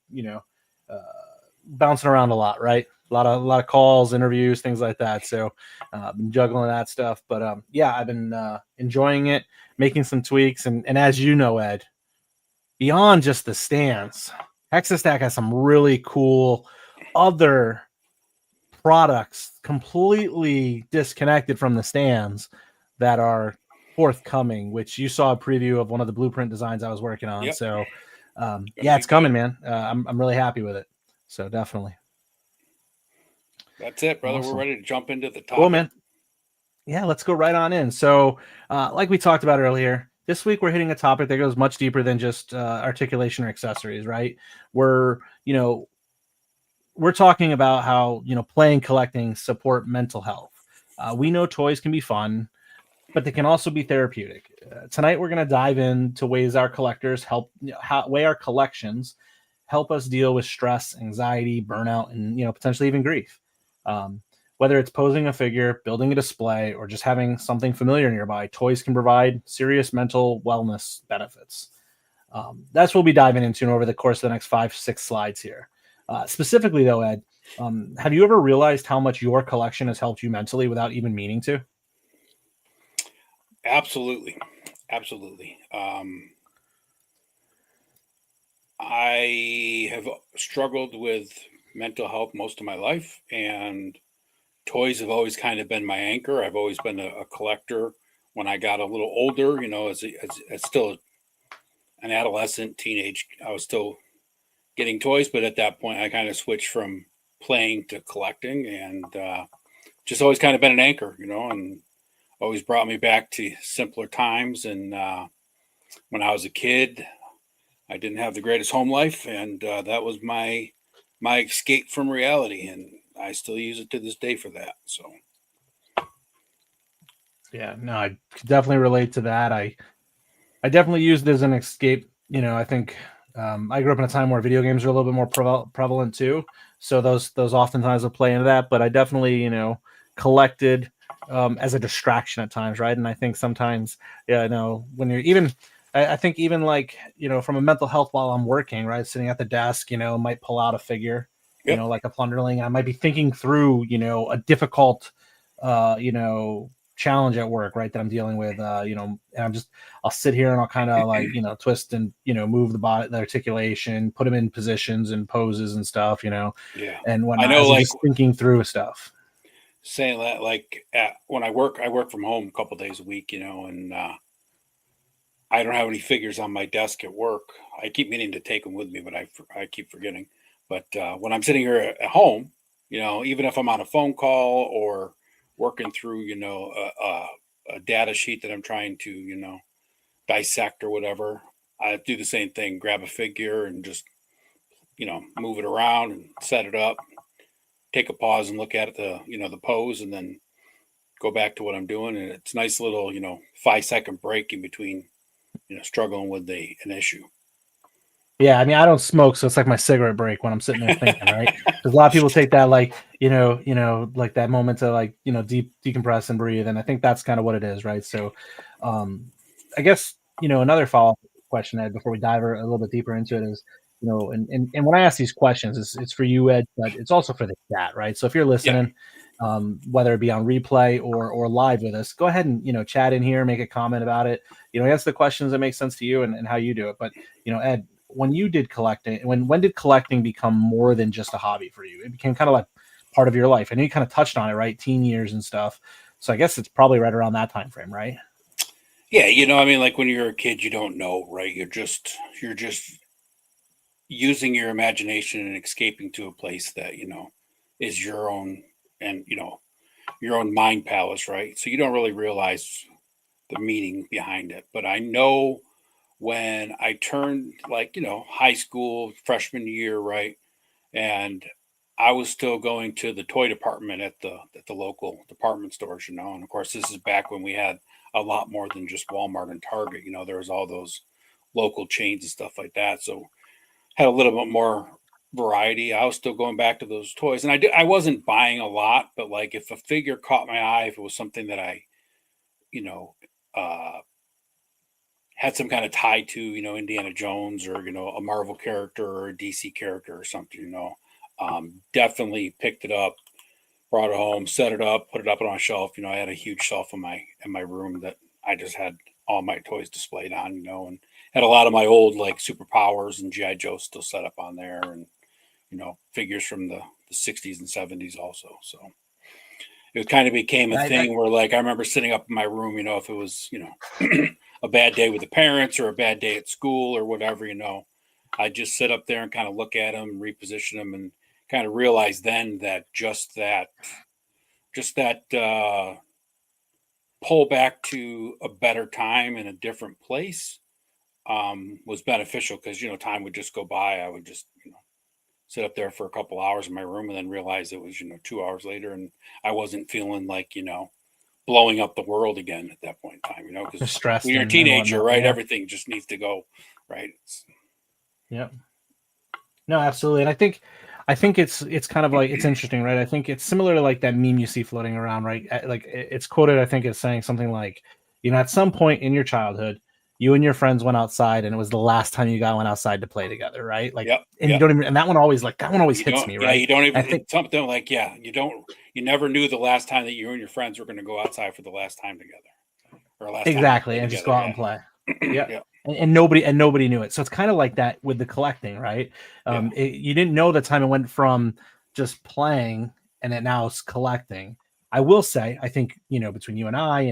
bouncing around a lot, right? a lot of calls, interviews, things like that. So been juggling that stuff. But yeah, I've been enjoying it, making some tweaks, and as you know, Ed, beyond just the stands, Hexastack has some really cool other products completely disconnected from the stands that are forthcoming, which you saw a preview of one of the blueprint designs I was working on. Yep. So Yeah, it's coming, man. I'm really happy with it. So definitely. That's it, brother. Awesome. We're ready to jump into the topic. Cool, man. Yeah, let's go right on in. So like we talked about earlier, this week we're hitting a topic that goes much deeper than just articulation or accessories, right? We're talking about how playing, collecting support mental health. We know toys can be fun, but they can also be therapeutic. Tonight we're going to dive into ways our collectors help, way our collections help us deal with stress, anxiety, burnout, and potentially even grief. Whether it's posing a figure, building a display, or just having something familiar nearby, toys can provide serious mental wellness benefits. That's what we'll be diving into over the course of the next 5-6 slides here. Specifically, though, Ed, have you ever realized how much your collection has helped you mentally without even meaning to? Absolutely. I have struggled with mental health most of my life, and toys have always kind of been my anchor. I've always been a collector. When I got a little older, as still an adolescent, teenage, I was still getting toys, but at that point, I kind of switched from playing to collecting, and just always kind of been an anchor, and always brought me back to simpler times. And when I was a kid, I didn't have the greatest home life, and that was my escape from reality, and I still use it to this day for that. So, Yeah, no, I could definitely relate to that. I definitely used it as an escape. I think I grew up in a time where video games are a little bit more prevalent too, so those oftentimes will play into that. But I definitely collected as a distraction at times, right? And I think sometimes, when you're even, I think even like from a mental health while I'm working, right, sitting at the desk, might pull out a figure, yep. like a plunderling. I might be thinking through, a difficult, challenge at work, right, that I'm dealing with, and I'll sit here and I'll kind of like, twist and, move the body, the articulation, put them in positions and poses and stuff, Yeah. and when I know, I'm like just thinking through stuff. saying that, like when I work from home a couple days a week, and I don't have any figures on my desk at work. I keep meaning to take them with me, but I keep forgetting. But when I'm sitting here at home, even if I'm on a phone call or working through, a data sheet that I'm trying to, dissect or whatever, I do the same thing. Grab a figure and just, move it around and set it up. Take a pause and look at it, the pose, and then go back to what I'm doing. And it's a nice little, 5-second break in between, struggling with an issue. Yeah, I mean, I don't smoke, so it's like my cigarette break when I'm sitting there thinking, right? Because a lot of people take that like, like that moment to like, decompress and breathe, and I think that's kind of what it is, right? So, I guess another follow-up question, Ed, before we dive a little bit deeper into it is, and when I ask these questions, it's for you, Ed, but it's also for the chat, right? So if you're listening, whether it be on replay or live with us, go ahead and chat in here, make a comment about it. Answer the questions that make sense to you and how you do it. But Ed, when you did collecting, when did collecting become more than just a hobby for you? It became kind of like part of your life. I know you kind of touched on it, right? Teen years and stuff. So I guess it's probably right around that time frame, right? Yeah, like when you're a kid, you don't know, right? You're just using your imagination and escaping to a place that is your own, and your own mind palace, right? So you don't really realize the meaning behind it. But I know when I turned like high school freshman year, right, and I was still going to the toy department at the local department stores, and of course this is back when we had a lot more than just Walmart and Target. There was all those local chains and stuff like that. So had a little bit more variety. I was still going back to those toys, and I wasn't buying a lot, but like if a figure caught my eye, if it was something that I, you know, uh, had some kind of tie to, Indiana Jones or a Marvel character or a DC character or something, Definitely picked it up, brought it home, set it up, put it up on a shelf. I had a huge shelf in my room that I just had all my toys displayed on, and had a lot of my old like Superpowers and GI Joe still set up on there, and figures from the 60s and 70s also. So it kind of became a thing where, like, I remember sitting up in my room, if it was, a bad day with the parents or a bad day at school or whatever, I'd just sit up there and kind of look at them, reposition them, and kind of realize then that just that pull back to a better time in a different place was beneficial, because, time would just go by. I would just, sit up there for a couple hours in my room and then realize it was, 2 hours later, and I wasn't feeling like, blowing up the world again at that point in time, because stress when you're a and teenager, whatnot, right, yeah. everything just needs to go right. Yeah. No, absolutely. And I think it's kind of like, it's interesting, right? I think it's similar to like that meme you see floating around, right? Like it's quoted, I think it's saying something like, at some point in your childhood, you and your friends went outside and it was the last time you guys went outside to play together, right? Like, and you don't even, and that one always hits me, right? Yeah, you don't even, I think, it's something like, you never knew the last time that you and your friends were going to go outside for the last time together, or last exactly, time and just go out and play. Yeah. Yeah. And nobody knew it. So it's kind of like that with the collecting, right? You didn't know the time it went from just playing and it now it's collecting. I will say, I think, between you and I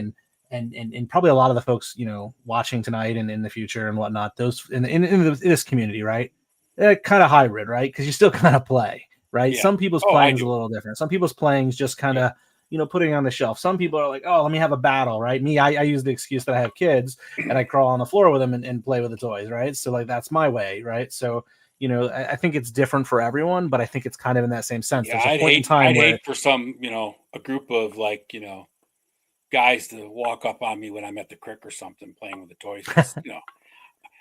and probably a lot of the folks, watching tonight and in the future and whatnot, those in this community, right? Kind of hybrid, right? Because you still kind of play, right? Yeah. Some people's playing is a little different. Some people's playing is just kind of, putting it on the shelf. Some people are like, oh, let me have a battle, right? Me, I use the excuse that I have kids and I crawl on the floor with them and play with the toys, right? So like, that's my way, right? So, I think it's different for everyone, but I think it's kind of in that same sense. Yeah, There's a point in time where hate for some, a group of like, guys to walk up on me when I'm at the Crick or something playing with the toys.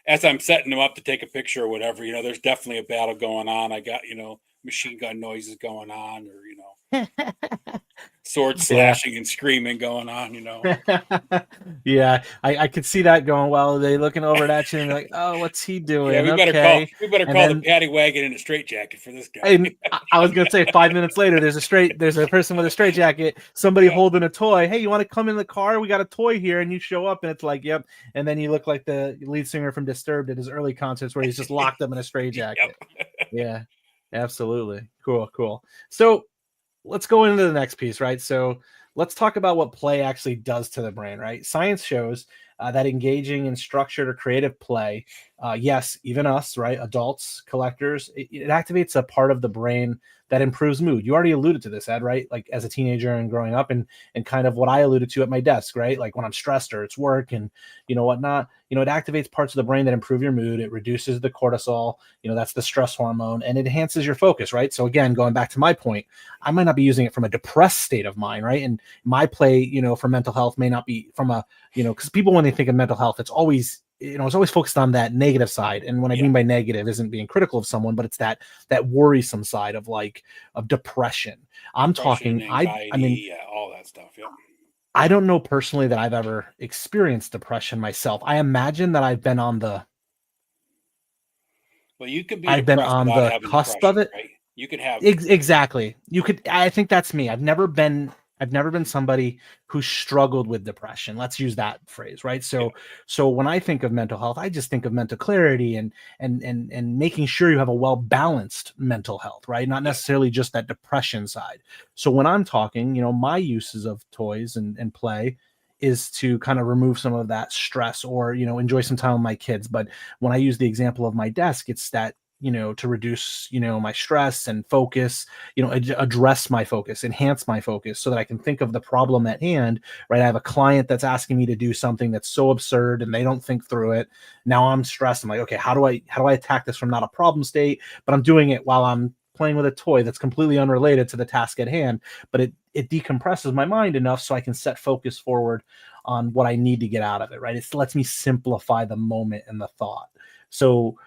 As I'm setting them up to take a picture or whatever, there's definitely a battle going on. I got, machine gun noises going on, or, sword slashing and screaming going on, Yeah, I could see that going. Well, they looking over at you and like, oh, what's he doing? Yeah, we better call the paddy wagon in a straitjacket for this guy. And I was gonna say 5 minutes later, there's a person with a straitjacket, somebody holding a toy. Hey, you want to come in the car? We got a toy here, and you show up, and it's like, yep. And then you look like the lead singer from Disturbed at his early concerts, where he's just locked up in a straitjacket. Yep. Yeah, absolutely, cool. So let's go into the next piece, right? So let's talk about what play actually does to the brain, right? Science shows that engaging in structured or creative play, yes, even us, right, adults, collectors, it activates a part of the brain that improves mood. You already alluded to this, Ed, right? Like as a teenager and growing up, and kind of what I alluded to at my desk, right? Like when I'm stressed or it's work and whatnot, it activates parts of the brain that improve your mood. It reduces the cortisol, that's the stress hormone, and it enhances your focus, right? So again, going back to my point, I might not be using it from a depressed state of mind, right? And my play, for mental health may not be from a, because people, when they think of mental health, it's always focused on that negative side. And what I mean by negative isn't being critical of someone, but it's that worrisome side of depression. I'm talking, anxiety, I mean, all that stuff. Yeah. I don't know personally that I've ever experienced depression myself. I imagine that I've been on the, well, you could be I've been on the cusp of it. Right? You could have exactly. You could. I think that's me. I've never been somebody who struggled with depression. Let's use that phrase, right? So when I think of mental health, I just think of mental clarity and making sure you have a well-balanced mental health, right? Not necessarily just that depression side. So when I'm talking, my uses of toys and play is to kind of remove some of that stress or, enjoy some time with my kids. But when I use the example of my desk, it's that, to reduce, my stress and focus, address my focus, enhance my focus so that I can think of the problem at hand, right? I have a client that's asking me to do something that's so absurd and they don't think through it. Now I'm stressed. I'm like, okay, how do I attack this from not a problem state, but I'm doing it while I'm playing with a toy that's completely unrelated to the task at hand, but it decompresses my mind enough so I can set focus forward on what I need to get out of it, right? It lets me simplify the moment and the thought. So,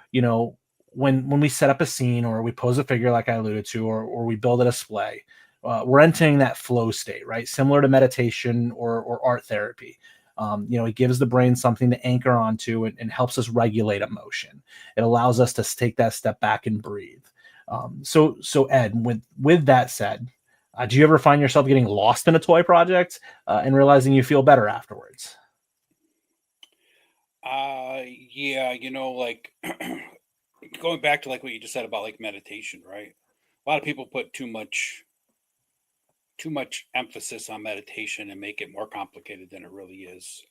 when we set up a scene or we pose a figure like I alluded to, or we build a display, we're entering that flow state, right? Similar to meditation or art therapy. It gives the brain something to anchor onto and helps us regulate emotion. It allows us to take that step back and breathe. So Ed, with that said, do you ever find yourself getting lost in a toy project and realizing you feel better afterwards? Yeah, like going back to like what you just said about like meditation, right? A lot of people put too much emphasis on meditation and make it more complicated than it really is.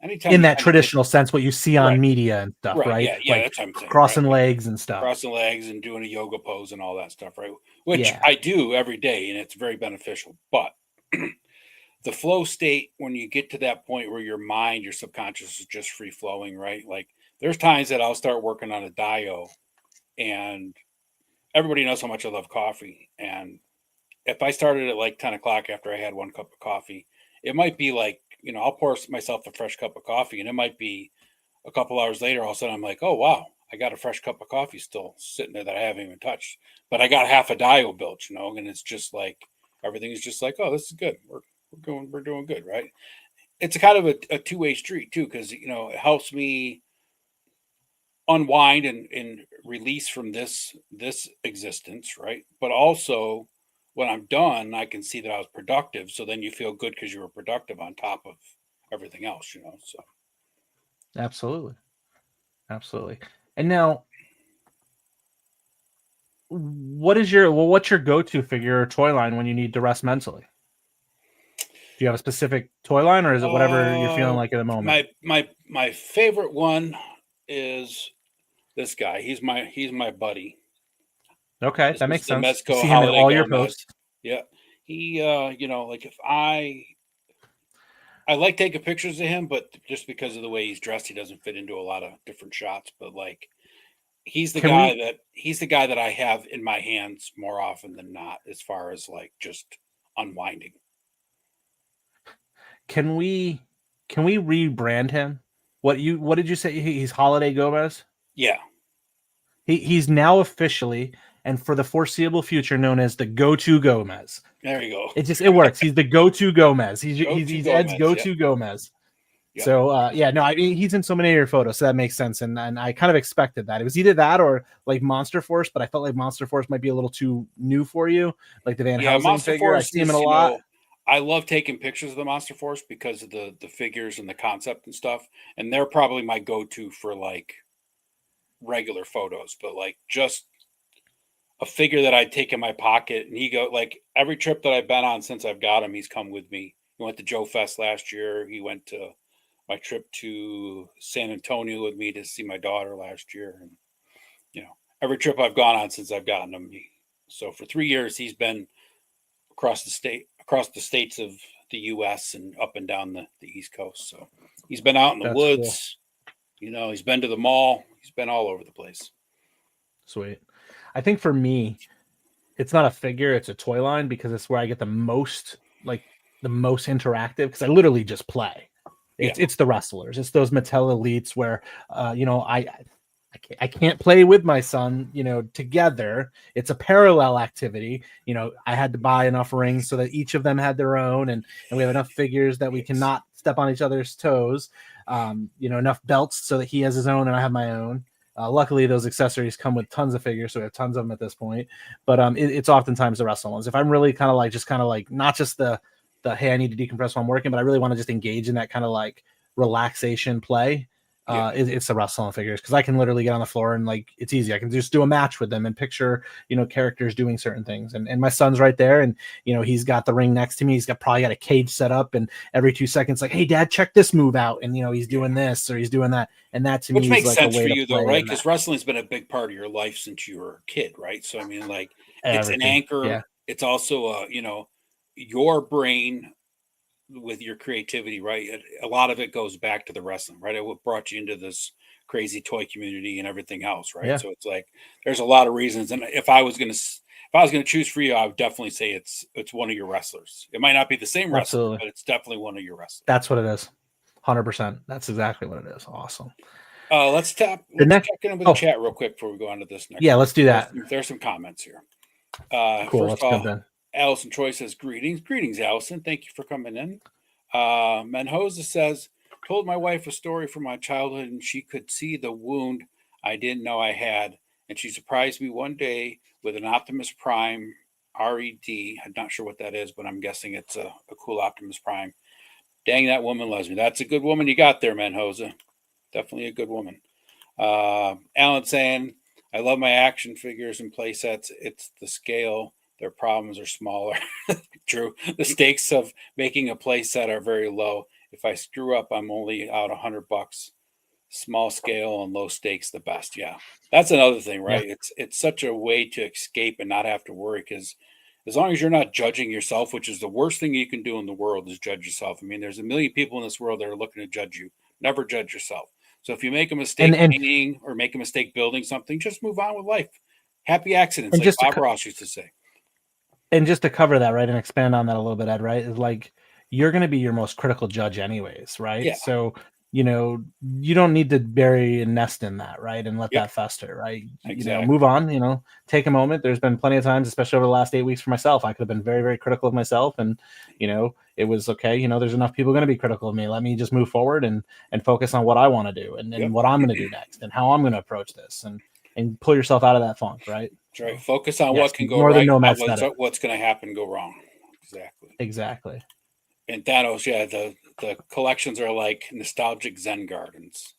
Anytime In you that kind of get traditional sense, what you see on right, media and stuff, right, right? yeah, Like that's what I'm saying, right? crossing Like legs and stuff. crossing legs and doing a yoga pose and all that stuff, right? Which Yeah. I do every day, and it's very beneficial. But the flow state, when you get to that point where your mind, your subconscious is just free flowing, right? Like there's times that I'll start working on a dio, and everybody knows how much I love coffee. And if I started at like 10 o'clock after I had one cup of coffee, it might be like, I'll pour myself a fresh cup of coffee, and it might be a couple hours later, all of a sudden I'm like, oh, wow, I got a fresh cup of coffee still sitting there that I haven't even touched. But I got half a dio built, and it's just like, everything is just like, oh, this is good. We're doing good, right? It's a kind of a two-way street too, because, it helps me unwind and release from this existence, right? But also when I'm done, I can see that I was productive. So then you feel good because you were productive on top of everything else. So Absolutely. Absolutely. And now, what's your go-to figure or toy line when you need to rest mentally? Do you have a specific toy line, or is it whatever you're feeling uh like at the moment? my favorite one is this guy. He's my buddy. Okay, This that is makes the sense. I Mezco see him in Holiday all your Gomez. posts. Yeah. He like if I like taking pictures of him, but just because of the way he's dressed, he doesn't fit into a lot of different shots. But like Can we he's the guy that I have in my hands more often than not, as far as like just unwinding. can we can we rebrand him? What did you say? He's Holiday Gomez. Yeah, He's now officially and for the foreseeable future known as the Go-To Gomez. there you go. It works. He's the Go-To Gomez. He's Go he's, to he's Ed's Gomez. Yep. Go-To Gomez. Yep. So yeah, no, I mean he's in so many of your photos, so that makes sense, and I kind of expected that. It was either that or like Monster Force, but I felt like Monster Force might be a little too new for you, like the Van Yeah, Helsing Monster figure. I Force see him in is, a lot. I love taking pictures of the Monster Force because of the figures and the concept and stuff. And they're probably my go-to for like regular photos, but like just a figure that I'd take in my pocket. And he go like every trip that I've been on since I've got him, he's come with me. He went to Joe Fest last year. He went to my trip to San Antonio with me to see my daughter last year. And every trip I've gone on since I've gotten him. So for 3 years, he's been across the states of the U.S. and up and down the East Coast. So he's been out in the That's cool. woods. He's been to the mall. He's been all over the place. Sweet. I think for me, it's not a figure, it's a toy line because it's where I get the most interactive because I literally just play. Yeah, It's the wrestlers. It's those Mattel Elites where I can't play with my son, together. It's a parallel activity. I had to buy enough rings so that each of them had their own, and we have enough figures that we cannot step on each other's toes. Enough belts so that he has his own and I have my own. Luckily, those accessories come with tons of figures, so we have tons of them at this point. But it's oftentimes the wrestling ones. If I'm really kind of like not just the hey, I need to decompress while I'm working, but I really want to just engage in that kind of like relaxation play. yeah, It's the wrestling figures because I can literally get on the floor and like it's easy. I can just do a match with them and picture characters doing certain things. And my son's right there, and he's got the ring next to me. He's probably got a cage set up, and every 2 seconds, like, hey, Dad, check this move out, and he's doing this or he's doing that, and that to which me is makes like a sense way for to you though, play right? in Because that. wrestling's been a big part of your life since you were a kid, right? So I mean, like, it's an Everything, yeah, anchor. It's also your brain with your creativity, right? A lot of it goes back to the wrestling, right? What brought you into this crazy toy community and everything else, right? yeah, So it's like there's a lot of reasons. And if I was gonna choose for you, I would definitely say it's one of your wrestlers. It might not be the same wrestler, absolutely. but it's definitely one of your wrestlers. That's what it is. 100%. That's exactly what it is. Awesome. Let's The let's next, check in with the oh chat real quick before we go on to this next yeah, one. let's do that. There's some comments here. Cool. First Let's of jump all, in. Allison Troy says greetings, Allison. Thank you for coming in. Menhoza says, told my wife a story from my childhood and she could see the wound I didn't know I had and she surprised me one day with an Optimus Prime RED. I'm not sure what that is, but I'm guessing it's a cool Optimus Prime. Dang, that woman loves me. That's a good woman you got there, Menhoza. Definitely a good woman. Alan saying, I love my action figures and play sets. It's the scale. Their problems are smaller. True. The stakes of making a play set are very low. If I screw up, I'm only out $100. Small scale and low stakes, the best. Yeah. That's another thing, right? Yeah. It's such a way to escape and not have to worry, because as long as you're not judging yourself, which is the worst thing you can do in the world, is judge yourself. I mean, there's a million people in this world that are looking to judge you. Never judge yourself. So if you make a mistake And painting or make a mistake building something, just move on with life. Happy accidents, and like just to Bob Ross used to say. and just to cover that, right, and expand on that a little bit, Ed, right, is like you're going to be your most critical judge anyways, right? Yeah. So, you don't need to bury a nest in that, right, and let Yep. that fester, right? Exactly. Move on, take a moment. There's been plenty of times, especially over the last 8 weeks for myself, I could have been very, very critical of myself, and it was okay. There's enough people going to be critical of me. Let me just move forward and focus on what I want to do, and Yep. what I'm going to do next, and how I'm going to approach this, and pull yourself out of that funk, right? That's right. Focus on Yes, what can go more than right, Nomad not said it. what's going to happen go wrong. Exactly. And Thanos, yeah, the collections are like nostalgic Zen gardens.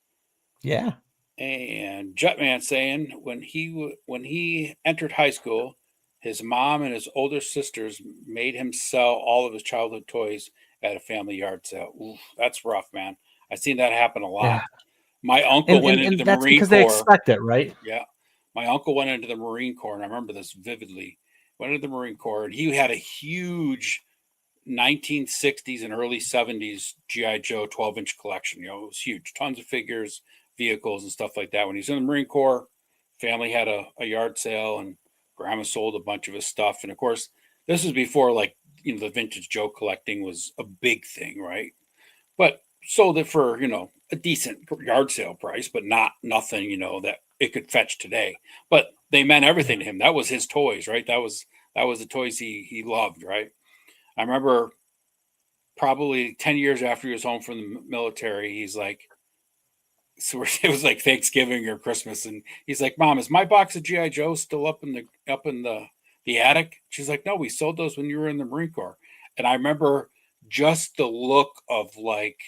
Yeah. And Jetman saying when he entered high school, his mom and his older sisters made him sell all of his childhood toys at a family yard sale. Oof, that's rough, man. I've seen that happen a lot. Yeah. My uncle went into And the that's Marine because Corps. they expect it, right? Yeah. My uncle went into the Marine Corps, and I remember this vividly. Went into the Marine Corps, and he had a huge 1960s and early 70s GI Joe 12-inch collection. It was huge, tons of figures, vehicles, and stuff like that. When he was in the Marine Corps, family had a yard sale, and grandma sold a bunch of his stuff. And of course, this was before the vintage Joe collecting was a big thing, right? But sold it for a decent yard sale price, but nothing that it could fetch today. But they meant everything to him. That was his toys, right? That was the toys he loved, right? I remember probably 10 years after he was home from the military, he's like, so it was like Thanksgiving or Christmas, and he's like, Mom, is my box of GI Joe still up in the attic? She's like, No, we sold those when you were in the Marine Corps. And I remember just the look of like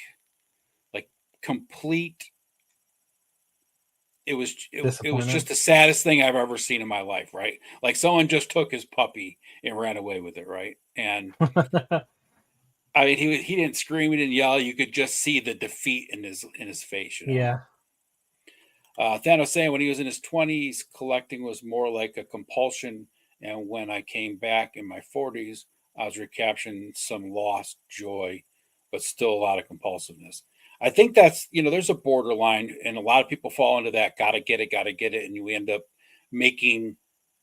complete. It was just the saddest thing I've ever seen in my life, right? Like someone just took his puppy and ran away with it, right? And I mean, he didn't scream, he didn't yell. You could just see the defeat in his face. Yeah. Thanos saying when he was in his 20s, collecting was more like a compulsion, and when I came back in my 40s, I was recapturing some lost joy, but still a lot of compulsiveness. I think that's there's a borderline, and a lot of people fall into that. Gotta get it, and you end up making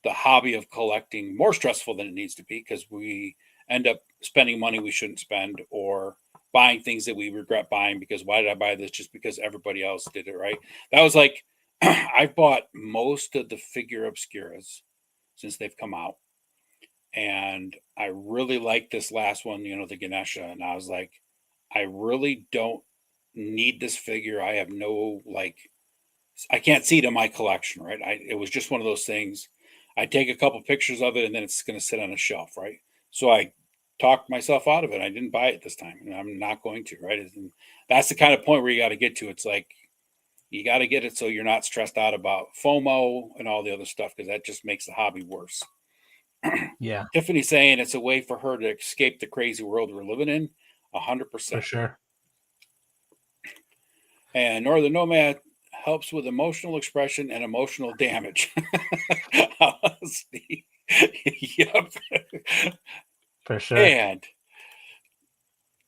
the hobby of collecting more stressful than it needs to be, because we end up spending money we shouldn't spend, or buying things that we regret buying because why did I buy this just because everybody else did it, right? That was like I've bought most of the figure obscuras since they've come out, and I really like this last one, the Ganesha, and I was like, I really don't need this figure. I have no I can't see it in my collection, right? It was just one of those things. I take a couple pictures of it and then it's going to sit on a shelf, right? So I talked myself out of it. I didn't buy it this time, and I'm not going to, right? And that's the kind of point where you got to get to. It's like you got to get it so you're not stressed out about FOMO and all the other stuff, because that just makes the hobby worse. Yeah. Tiffany saying it's a way for her to escape the crazy world we're living in. 100%. For sure. And Northern Nomad helps with emotional expression and emotional damage. Yep. For sure. And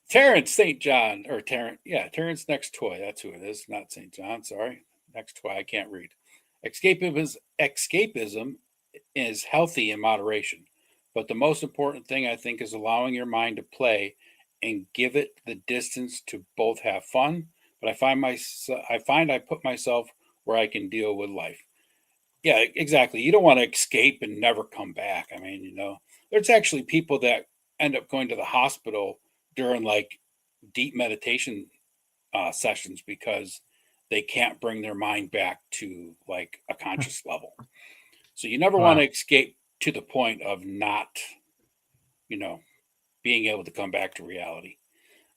Terrence St. John, or Terrence Next Toy. That's who it is. Not St. John. Sorry. Next Toy. I can't read. Escapism is healthy in moderation. But the most important thing, I think, is allowing your mind to play and give it the distance to both have fun. But I find I put myself where I can deal with life. Yeah, exactly. You don't want to escape and never come back. I mean, there's actually people that end up going to the hospital during like deep meditation sessions because they can't bring their mind back to like a conscious level. So you never want Wow. to escape to the point of not, you know, being able to come back to reality.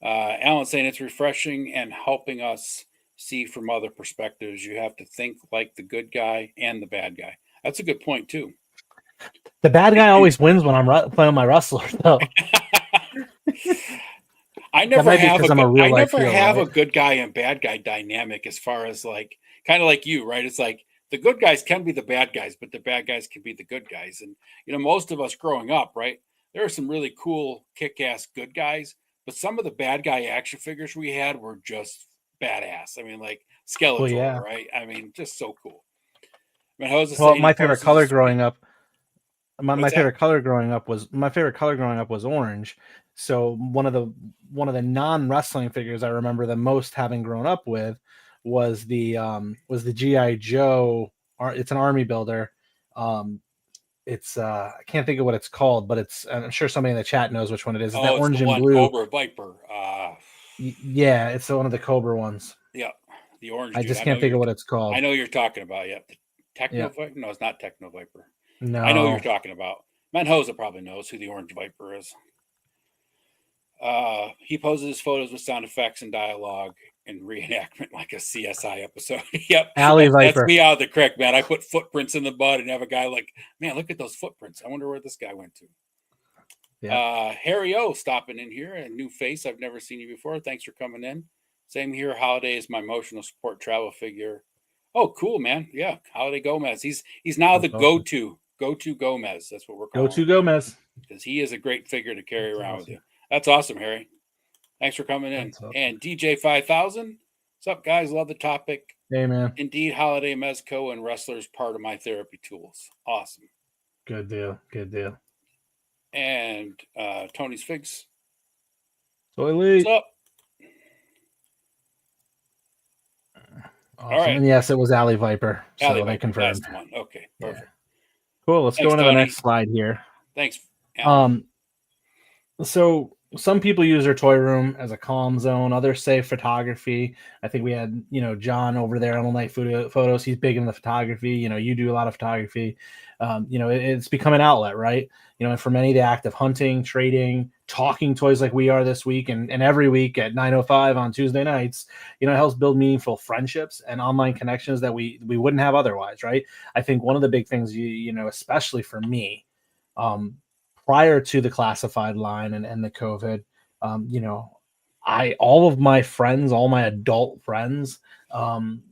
Alan saying it's refreshing and helping us see from other perspectives. You have to think like the good guy and the bad guy. That's a good point too. The bad guy always wins when I'm playing my wrestler, though. I That never might be have a because I'm a real I life never heel, have a right? good guy and bad guy dynamic as far as like kind of like you, right? It's like the good guys can be the bad guys, but the bad guys can be the good guys. And most of us growing up, right? There are some really cool kick-ass good guys, but some of the bad guy action figures we had were just badass. I mean, like Well, Skeletor, yeah. right? I mean, just so cool. I mean, Jose Well, saying he my favorite poses color his growing up. My what's that? favorite color growing up was orange. So one of the non-wrestling figures I remember the most having grown up with was the GI Joe. It's an army builder. Um, it's I can't think of what it's called, but I'm sure somebody in the chat knows which one it is. It's that Oh, it's the orange and one blue. Cobra Viper. Yeah, it's one of the Cobra ones. Yeah, the orange I dude. just can't think of what it's I called. know you're talking about. Yep, the Techno Yeah, Viper. No, it's not Techno Viper. I know you're no. talking about. Menhoza probably knows who the Orange Viper is. He poses his photos with sound effects and dialogue and reenactment like a CSI episode. Yep, Alley that's Viper. me out of the crick, man. I put footprints in the mud and have a guy like, man, look at those footprints. I wonder where this guy went to. Yeah. Harry O stopping in here, a new face. I've never seen you before. Thanks for coming in. Same here. Holiday is my emotional support travel figure. Oh, cool, man. Yeah, Holiday Gomez. He's now the That's awesome. go-to Gomez. That's what we're Go calling to him Gomez. because he is a great figure to carry That's around with you. awesome. That's awesome, Harry. Thanks for coming in. That's awesome. And DJ 5000. What's up, guys? Love the topic. Hey, man. Indeed, Holiday Mezco and wrestlers part of my therapy tools. Awesome. Good deal. Good deal. And Tony's Figs. ToyLeet. What's up? Awesome. All right. And yes, it was Alley Viper. Alley So they Viper. That's confirmed. the one. Okay, Yeah. perfect. Cool. Let's go Thanks, into the Tony. next slide here. Thanks, Alan. So some people use their toy room as a calm zone. Others say photography. I think we had, John over there on All Night Photos. He's big in the photography. You do a lot of photography. It's become an outlet, right? And for many, the act of hunting, trading, talking toys like we are this week and every week at 9:05 on Tuesday nights, it helps build meaningful friendships and online connections that we wouldn't have otherwise, right? I think one of the big things, especially for me, prior to the classified line and the COVID, all of my friends, all my adult friends,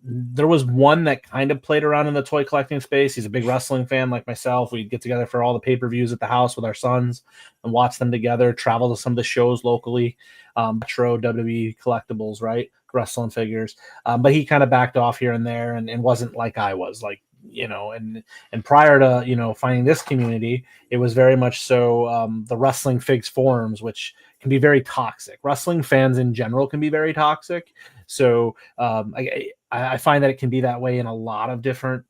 there was one that kind of played around in the toy collecting space. He's a big wrestling fan like myself. We'd get together for all the pay-per-views at the house with our sons and watch them together, travel to some of the shows locally, Metro, WWE collectibles, right? Wrestling figures. But he kind of backed off here and there and wasn't like I was, like, and prior to, finding this community, it was very much so the wrestling figs forums, which can be very toxic. Wrestling fans in general can be very toxic. So I find that it can be that way in a lot of different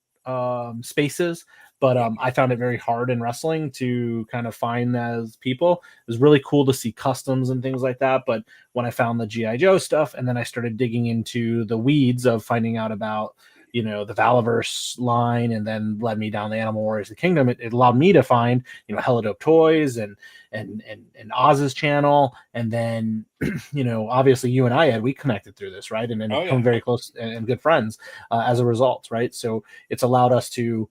spaces. But I found it very hard in wrestling to kind of find those people. It was really cool to see customs and things like that. But when I found the GI Joe stuff, and then I started digging into the weeds of finding out about the Valaverse line, and then led me down the Animal Warriors of the Kingdom. It allowed me to find, Helidope Toys and Oz's channel. And then, obviously you and we connected through this, right? And then become very close and good friends as a result, right? So it's allowed us to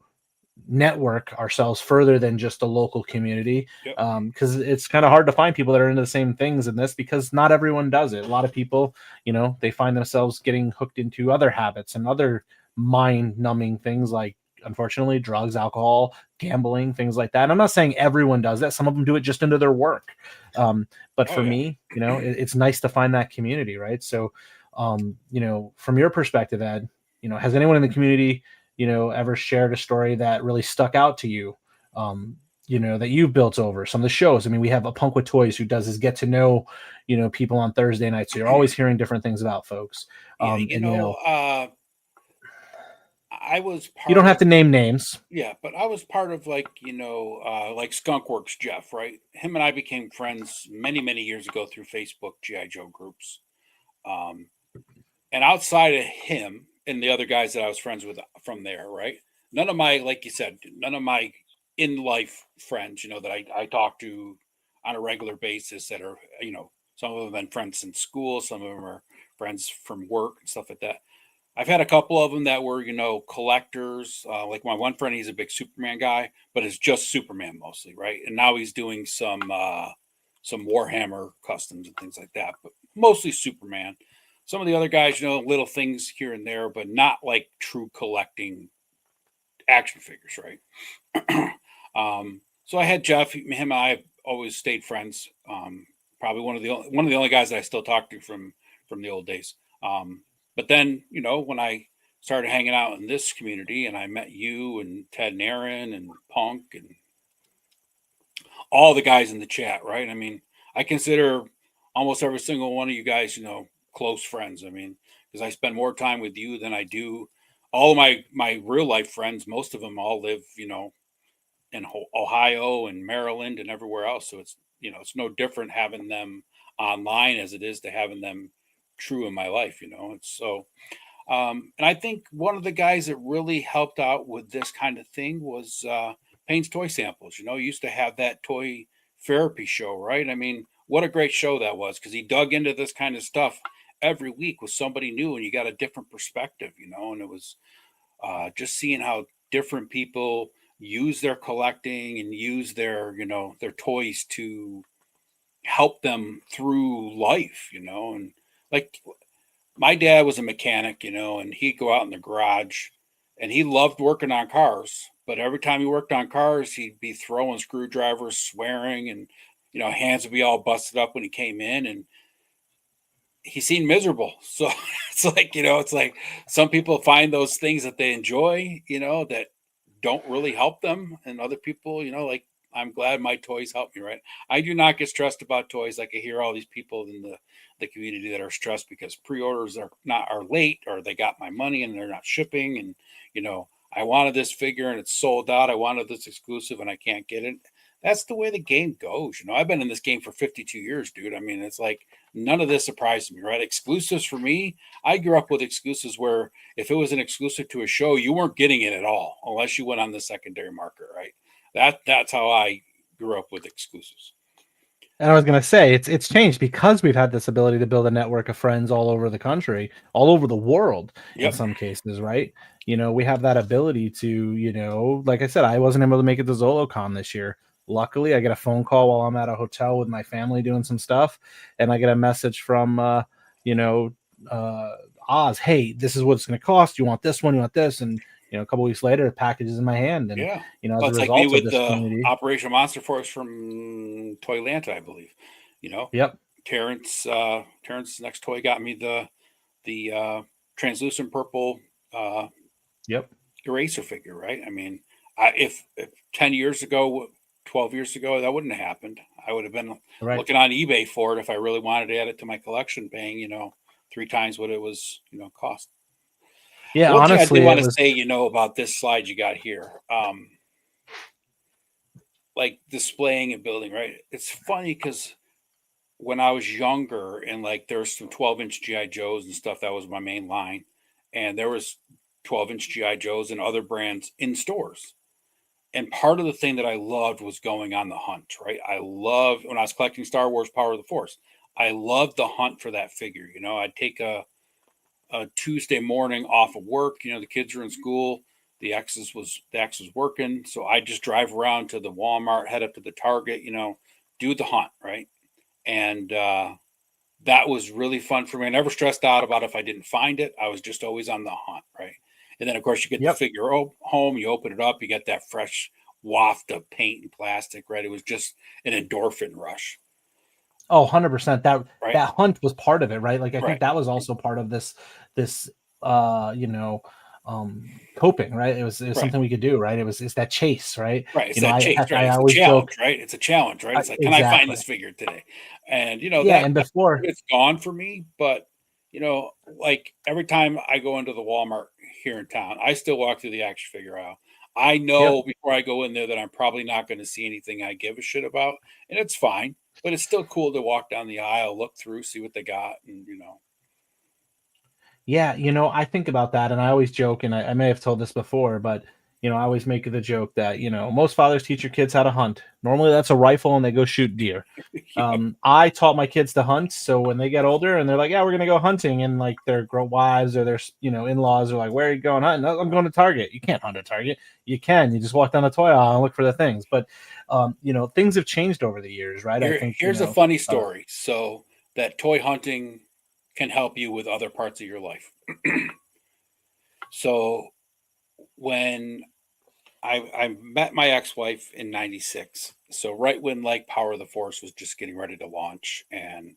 network ourselves further than just a local community, because it's kind of hard to find people that are into the same things in this, because not everyone does it. A lot of people, they find themselves getting hooked into other habits and other mind-numbing things, like, unfortunately, drugs, alcohol, gambling, things like that. And I'm not saying everyone does that. Some of them do it just into their work. But for me, it's nice to find that community, right? So, from your perspective, Ed, has anyone in the community, ever shared a story that really stuck out to you, that you've built over some of the shows? I mean, we have a Punk with Toys who does his get to know, people on Thursday nights. So you're always hearing different things about folks. I was part you don't have of, to name names. but I was part of like Skunkworks Jeff, right? Him and I became friends many years ago through Facebook GI Joe groups. And outside of him and the other guys that I was friends with from there, right? None of my, like you said, none of my in life friends, that I talk to on a regular basis that are, some of them have been friends since school, some of them are friends from work and stuff like that. I've had a couple of them that were, collectors. Like my one friend, he's a big Superman guy, but it's just Superman mostly, right? And now he's doing some Warhammer customs and things like that, but mostly Superman. Some of the other guys, little things here and there, but not like true collecting action figures, right? So I had Jeff, him and I have always stayed friends. Probably one of the only guys that I still talk to from the old days. But then, when I started hanging out in this community and I met you and Ted and Aaron and Punk and all the guys in the chat, right? I mean, I consider almost every single one of you guys, close friends. I mean, because I spend more time with you than I do all of my real life friends. Most of them all live, in Ohio and Maryland and everywhere else. So it's no different having them online as it is to having them true in my life. It's so. And I think one of the guys that really helped out with this kind of thing was Payne's Toy Samples. He used to have that toy therapy show, right? I mean, what a great show that was, because he dug into this kind of stuff every week with somebody new, and you got a different perspective, and it was just seeing how different people use their collecting and use their toys to help them through life, and like my dad was a mechanic, and he'd go out in the garage and he loved working on cars. But every time he worked on cars, he'd be throwing screwdrivers, swearing, and, hands would be all busted up when he came in. And he seemed miserable. So it's like some people find those things that they enjoy, that don't really help them. And other people, like I'm glad my toys help me, right? I do not get stressed about toys. Like I hear all these people in the community that are stressed because pre-orders are late, or they got my money and they're not shipping. And, I wanted this figure and it's sold out. I wanted this exclusive and I can't get it. That's the way the game goes. I've been in this game for 52 years, dude. I mean, it's like none of this surprised me, right? Exclusives for me, I grew up with exclusives where if it was an exclusive to a show, you weren't getting it at all unless you went on the secondary market, right? That's how I grew up with exclusives. And I was gonna say it's changed because we've had this ability to build a network of friends all over the country, all over the world in Yep. some cases, right? We have that ability to, like I said, I wasn't able to make it to ZoloCon this year. Luckily, I get a phone call while I'm at a hotel with my family doing some stuff, and I get a message from you know, Oz, hey, this is what it's gonna cost. You want this one, you want this, and a couple weeks later, the package is in my hand. And Yeah. as Well, a it's like me result of with this the community. Operation Monster Force from ToyLeet, I believe. Yep. Terrence's next toy got me the translucent purple Yep. eraser figure, right? I mean, if 10 years ago, 12 years ago, that wouldn't have happened. I would have been Right. looking on eBay for it if I really wanted to add it to my collection, paying, 3 times what it was, cost. Yeah, One thing I did honestly, it want to was say, about this slide you got here, like displaying and building, right? It's funny because when I was younger and like there's some 12-inch GI Joes and stuff, that was my main line, and there was 12-inch GI Joes and other brands in stores. And part of the thing that I loved was going on the hunt, right? I loved when I was collecting Star Wars Power of the Force. I loved the hunt for that figure. I'd take a Tuesday morning off of work. The kids are in school. The ex was working, so I just drive around to the Walmart, head up to the Target. Do the hunt, right? And that was really fun for me. I never stressed out about if I didn't find it. I was just always on the hunt, right? And then, of course, you get the yep. figure home, you open it up, you get that fresh waft of paint and plastic, right? It was just an endorphin rush, Oh, 100%. That right? that hunt was part of it, right? Like I think Right, that was also part of this uh, you know, coping, right? It was right, something we could do, right? It's that chase, right? right. It's that I chase, heck, right? I It's a always joke. challenge, right? It's a challenge, right? It's like, can I find Exactly. this figure today? And Yeah, that and part before. of it's gone for me, but like every time I go into the Walmart here in town, I still walk through the action figure aisle. I Yep. know before I go in there that I'm probably not going to see anything I give a shit about, and it's fine. But it's still cool to walk down the aisle, look through, see what they got, and. Yeah, I think about that, and I always joke, and I may have told this before, but I always make the joke that most fathers teach your kids how to hunt. Normally, that's a rifle, and they go shoot deer. Yep. I taught my kids to hunt, so when they get older and they're like, "Yeah, we're gonna go hunting," and like their wives or their in-laws are like, "Where are you going hunting?" "Oh, I'm going to Target." You can't hunt at Target. You can. You just walk down the toy aisle and look for the things. But things have changed over the years, right? I think Here's a funny story. So that toy hunting can help you with other parts of your life. So when I met my ex-wife in 96. So right when like Power of the Force was just getting ready to launch. And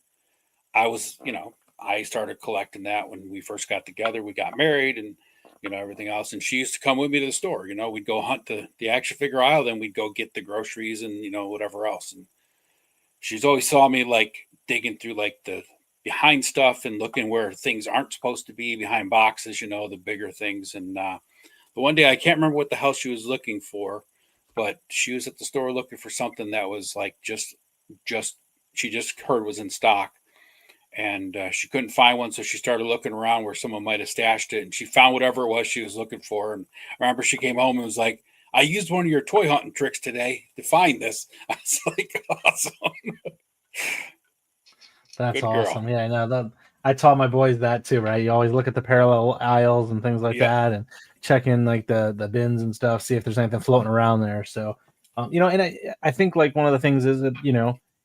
I was, I started collecting that when we first got together. We got married and, everything else. And she used to come with me to the store. We'd go hunt the action figure aisle, then we'd go get the groceries and, whatever else. And she's always saw me like digging through like the behind stuff and looking where things aren't supposed to be behind boxes, the bigger things. And but one day I can't remember what the hell she was looking for, but she was at the store looking for something that was like just she just heard was in stock, and she couldn't find one, so she started looking around where someone might have stashed it, and she found whatever it was she was looking for. And I remember she came home and was like, "I used one of your toy hunting tricks today to find this." I was like, "Awesome." That's Good girl. awesome. Yeah, no, I taught my boys that too, right? You always look at the parallel aisles and things like Yep. that, and check in like the bins and stuff, see if there's anything floating around there. So, and I think like one of the things is that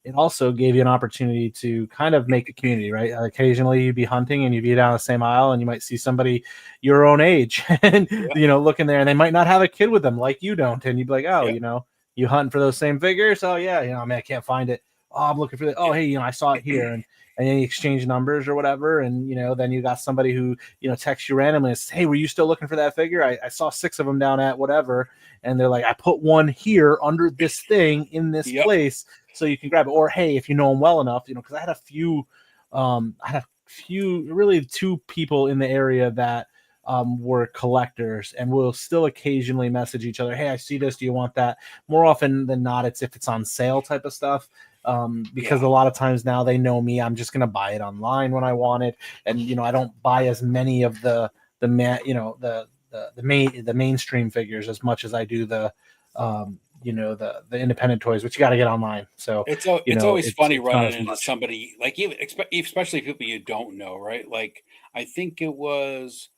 it also gave you an opportunity to kind of make a community, right? Occasionally you'd be hunting and you'd be down the same aisle and you might see somebody your own age and Yep. looking there, and they might not have a kid with them like you don't, and you'd be like, oh, Yep. you hunting for those same figures? Oh yeah, I mean, I can't find it. Oh, I'm looking for the. Oh, Yep. hey, I saw it here, and then you exchange numbers or whatever, and then you got somebody who texts you randomly and says, hey, were you still looking for that figure? I saw 6 of them down at whatever, and they're like, I put one here under this thing in this Yep. place, so you can grab it. Or hey, if you know them well enough, because I had a few, really 2 people in the area that were collectors, and we'll still occasionally message each other, hey, I see this, do you want that? More often than not, it's if it's on sale type of stuff. Because a lot of times now they know me, I'm just going to buy it online when I want it. And, I don't buy as many of the mainstream figures as much as I do the independent toys, which you got to get online. So it's always funny it's not running as into much. somebody like, even especially people you don't know, right? Like I think it was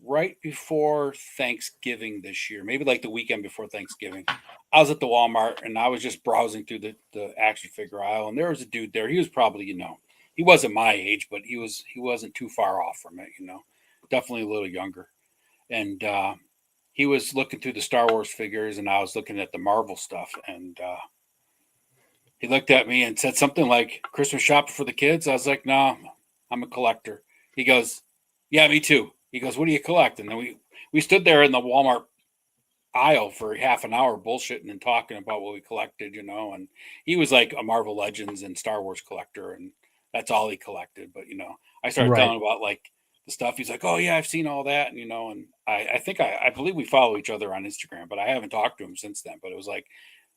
right before Thanksgiving this year, maybe like the weekend before Thanksgiving. I was at the Walmart and I was just browsing through the action figure aisle, and there was a dude there. He was probably, he wasn't my age, but he wasn't too far off from it, definitely a little younger. And he was looking through the Star Wars figures, and I was looking at the Marvel stuff. And he looked at me and said something like, Christmas shopping for the kids? I was like, no, I'm a collector. He goes, yeah, me too. He goes, what do you collect? And then we stood there in the Walmart aisle for half an hour bullshitting and talking about what we collected, and he was like a Marvel Legends and Star Wars collector, and that's all he collected. But I started Right. telling him about like the stuff. He's like, oh yeah, I've seen all that. And I think I believe we follow each other on Instagram, but I haven't talked to him since then. But it was like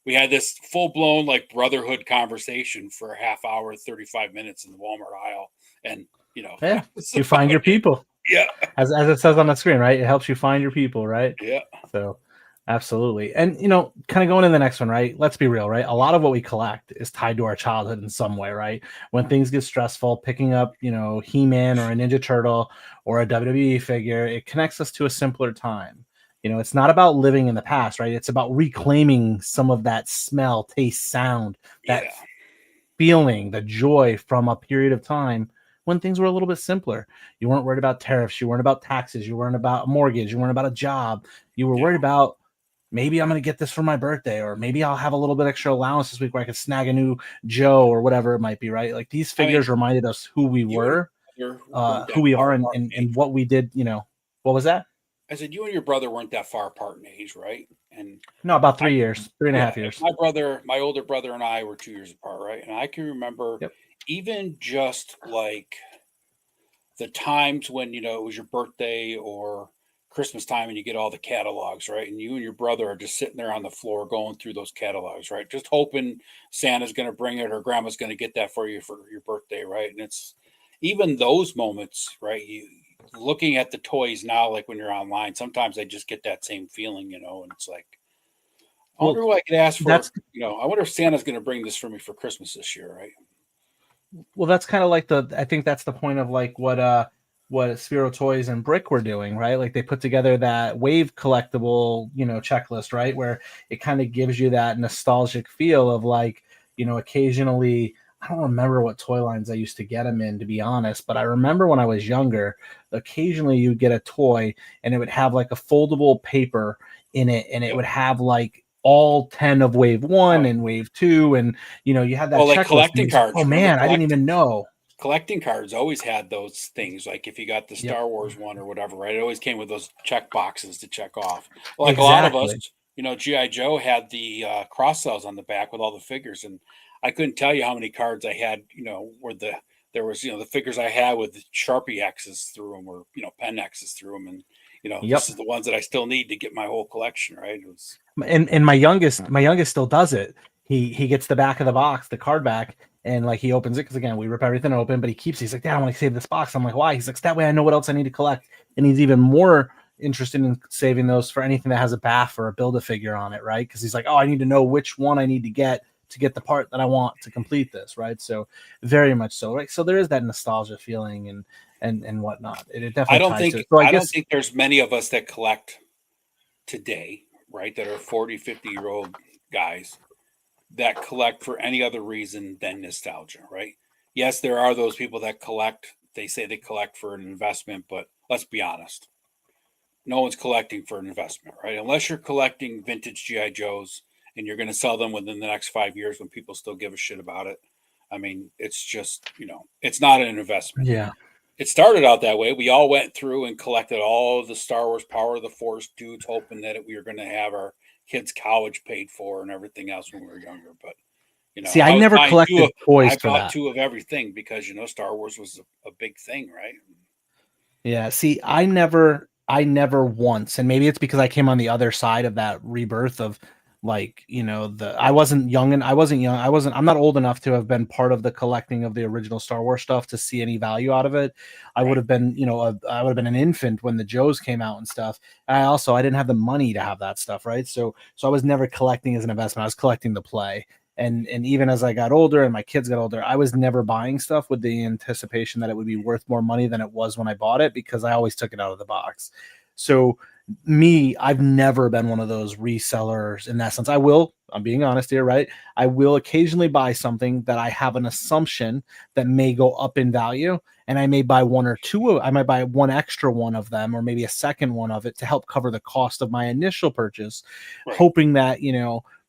we had this full blown like brotherhood conversation for a half hour, 35 minutes in the Walmart aisle. And Yeah, that's you find your about it. people. Yeah. As it says on the screen, right? It helps you find your people, right? Yeah. So absolutely. And kind of going in the next one, right? Let's be real, right? A lot of what we collect is tied to our childhood in some way, right? When things get stressful, picking up, He-Man or a Ninja Turtle or a WWE figure, it connects us to a simpler time. It's not about living in the past, right? It's about reclaiming some of that smell, taste, sound, that Yeah. feeling, the joy from a period of time when things were a little bit simpler. You weren't worried about tariffs, you weren't about taxes, you weren't about a mortgage, you weren't about a job. You were Yeah. worried about, maybe I'm going to get this for my birthday, or maybe I'll have a little bit extra allowance this week where I could snag a new Joe or whatever it might be, right? Like these I mean, figures reminded us who we you and were, your brother weren't who that we far are, apart in and age. what we did. What was that? I said you and your brother weren't that far apart in age, right? And No, about I 3 years, three and a yeah, half years. my older brother and I were 2 years apart, right? And I can remember Yep. even just like the times when it was your birthday or Christmas time and you get all the catalogs, right? And you and your brother are just sitting there on the floor going through those catalogs, right? Just hoping Santa's going to bring it or grandma's going to get that for you for your birthday, right? And it's even those moments, right? looking at the toys now, like when you're online, sometimes I just get that same feeling, and it's like, I wonder Well, who I could ask for. that's I wonder if Santa's going to bring this for me for Christmas this year, right? Well, that's kind of like I think that's the point of like what Sphero Toys and Brick were doing, right? Like they put together that Wave collectible, checklist, right? Where it kind of gives you that nostalgic feel of like, occasionally, I don't remember what toy lines I used to get them in, to be honest, but I remember when I was younger, occasionally you'd get a toy and it would have like a foldable paper in it, and it Yep. would have like all 10 of Wave 1 Right. and Wave 2, and you had that Well, like checklist. collecting cards. Oh Remember man, I didn't even know. collecting cards always had those things. Like if you got the Yep. Star Wars one or whatever, right? It always came with those check boxes to check off. Like a lot of us, Exactly. GI Joe had the cross cells on the back with all the figures, and I couldn't tell you how many cards I had. Where there was the figures I had with the Sharpie X's through them, or pen X's through them, and Yep. this is the ones that I still need to get my whole collection. Right? It was And my youngest still does it. He gets the back of the box, the card back, and like he opens it because again we rip everything open, but he keeps. He's like, Dad, I want to save this box. I'm like, why? He's like, that way I know what else I need to collect. And he's even more interested in saving those for anything that has a bath or a Build-A-Figure on it, right? Because he's like, oh, I need to know which one I need to get the part that I want to complete this, right? So very much so, right? So there is that nostalgia feeling and whatnot. It definitely I don't ties think to it. So I I don't guess think there's many of us that collect today, right? That are 40, 50-year-old guys that collect for any other reason than nostalgia, right? Yes, there are those people that collect. They say they collect for an investment, but let's be honest. No one's collecting for an investment, right? Unless you're collecting vintage GI Joes and you're going to sell them within the next 5 years when people still give a shit about it. I mean, it's just, it's not an investment. yeah. It started out that way. We all went through and collected all of the Star Wars Power of the Force dudes, hoping that we were going to have our kids' college paid for and everything else when we were younger. But See, I I was never buying collected toys I for bought that. two of everything because Star Wars was a big thing, right? Yeah, see, I never once, and maybe it's because I came on the other side of that rebirth of like, I wasn't young and I wasn't young. I'm not old enough to have been part of the collecting of the original Star Wars stuff to see any value out of it. I would Right. have been, I would have been an infant when the Joes came out and stuff. And I didn't have the money to have that stuff, right? So I was never collecting as an investment. I was collecting the play. And even as I got older and my kids got older, I was never buying stuff with the anticipation that it would be worth more money than it was when I bought it, because I always took it out of the box. So I've never been one of those resellers in that sense. I'm being honest here, right? I will occasionally buy something that I have an assumption that may go up in value, and I may buy one or two. I might buy one extra one of them, or maybe a second one of it to help cover the cost of my initial purchase, Right. hoping that,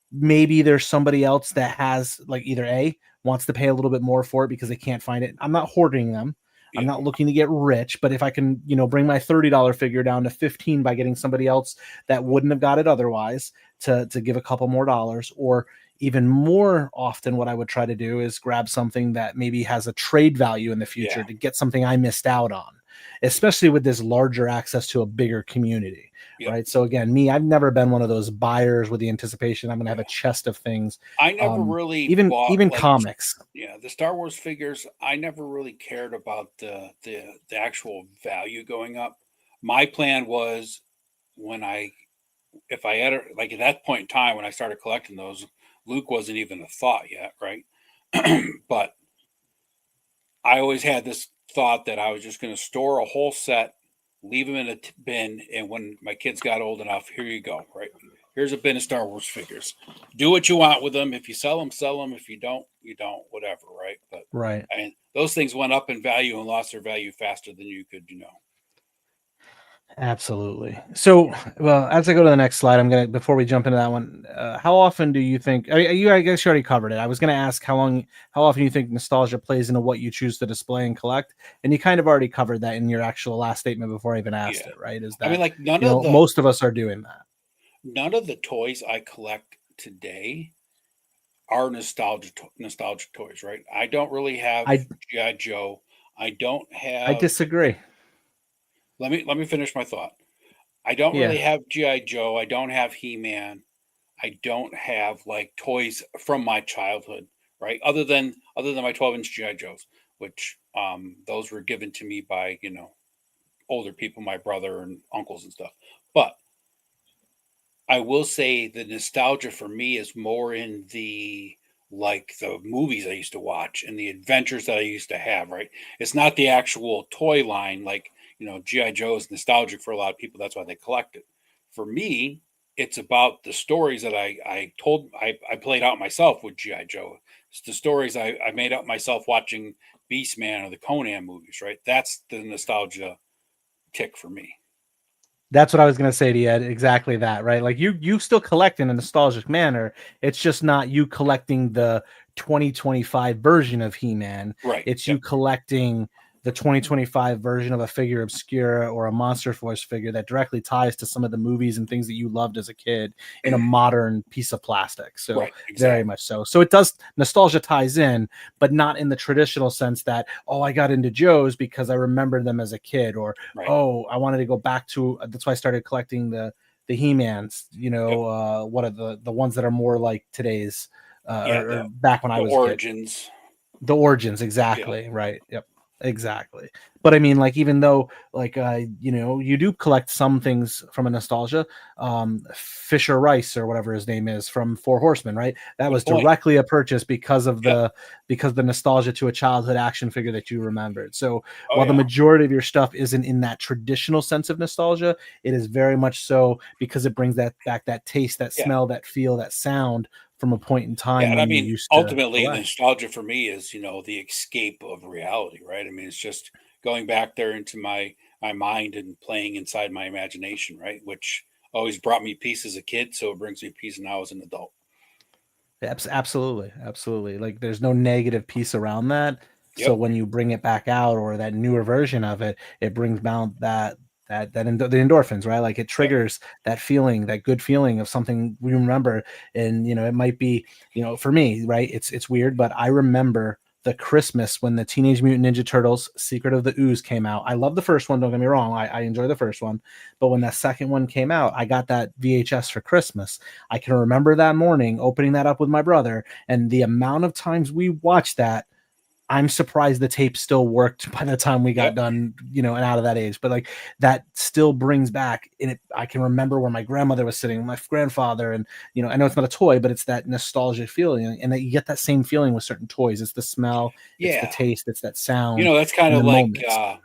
maybe there's somebody else that has like either wants to pay a little bit more for it because they can't find it. I'm not hoarding them. I'm Yeah. not looking to get rich, but if I can, bring my $30 figure down to 15 by getting somebody else that wouldn't have got it otherwise to give a couple more dollars, or even more often, what I would try to do is grab something that maybe has a trade value in the future Yeah. to get something I missed out on, especially with this larger access to a bigger community. Yep. Right. So again, I've never been one of those buyers with the anticipation I'm going to have a chest of things. I never really Even bought like comics. the Star Wars figures. I never really cared about the actual value going up. My plan was when if I had like at that point in time when I started collecting those, Luke wasn't even a thought yet, right? But I always had this thought that I was just going to store a whole set, leave them in a bin, and when my kids got old enough, here you go, right? Here's a bin of Star Wars figures. Do what you want with them. If you sell them, sell them. If you don't, you don't. Whatever, right? But Right. and those things went up in value and lost their value faster than you could, Absolutely. So, well, as I go to the next slide, before we jump into that one, how often do you think, I guess you already covered it. I was going to ask how often you think nostalgia plays into what you choose to display and collect. And you kind of already covered that in your actual last statement before I even asked Yeah. it, right? Is I mean, that, like most of us are doing that. none of the toys I collect today are nostalgic toys, right? I don't really have I GI Joe. I don't I have. disagree. Let me finish my thought. I don't really Yeah. have GI Joe. I don't have He-Man. I don't have like toys from my childhood, right? Other than my 12-inch GI Joes, which those were given to me by older people, my brother and uncles and stuff. But I will say the nostalgia for me is more in the like the movies I used to watch and the adventures that I used to have, right? It's not the actual toy line, like, G.I. Joe is nostalgic for a lot of people. That's why they collect it. For me, it's about the stories that I played out myself with G.I. Joe. It's the stories I made up myself watching Beastman or the Conan movies, right? That's the nostalgia tick for me. That's what I was going to say to you, Ed. Exactly that, right? Like you still collect in a nostalgic manner. It's just not you collecting the 2025 version of He-Man. Right. It's you Yep. collecting the 2025 version of a figure obscura or a Monster Force figure that directly ties to some of the movies and things that you loved as a kid in a modern piece of plastic. So Right. very Exactly. much so. So it does, nostalgia ties in, but not in the traditional sense that, oh, I got into Joe's because I remember them as a kid, or Right. oh, I wanted to go back to, that's why I started collecting the He-Mans, Yep. what are the ones that are more like today's Yeah. or back when I The was a kid. origins. The origins, exactly. Right. Yep. Exactly. But I mean, like, even though, like, you do collect some things from a nostalgia, Fisher Rice or whatever his name is from Four Horsemen, right? That Good was point. directly a purchase because of Yep. the nostalgia to a childhood action figure that you remembered. So Oh, while the yeah. majority of your stuff isn't in that traditional sense of nostalgia, it is very much so because it brings that back, that taste, that Yeah. smell, that feel, that sound from a point in Yeah. time And I when you mean, used to ultimately, the collect. nostalgia for me is, the escape of reality, right? I mean, it's just going back there into my mind and playing inside my imagination, right? Which always brought me peace as a kid. So it brings me peace now as an adult. Absolutely, absolutely. Like there's no negative piece around that. So Yep. when you bring it back out or that newer version of it, it brings down the endorphins, right? Like it Yep. triggers that feeling, that good feeling of something we remember. And it might be, for me, right? It's weird, but I remember the Christmas when the Teenage Mutant Ninja Turtles Secret of the Ooze came out. I love the first one, don't get me wrong. I enjoy the first one. But when that second one came out, I got that VHS for Christmas. I can remember that morning opening that up with my brother, and the amount of times we watched that, I'm surprised the tape still worked by the time we got Yep. done, and out of that age. But like that still brings back in it. I can remember where my grandmother was sitting, my grandfather, and I know it's not a toy, but it's that nostalgic feeling, and that you get that same feeling with certain toys. It's the smell, it's the Yeah. taste, it's that sound, That's kind and of the like moments.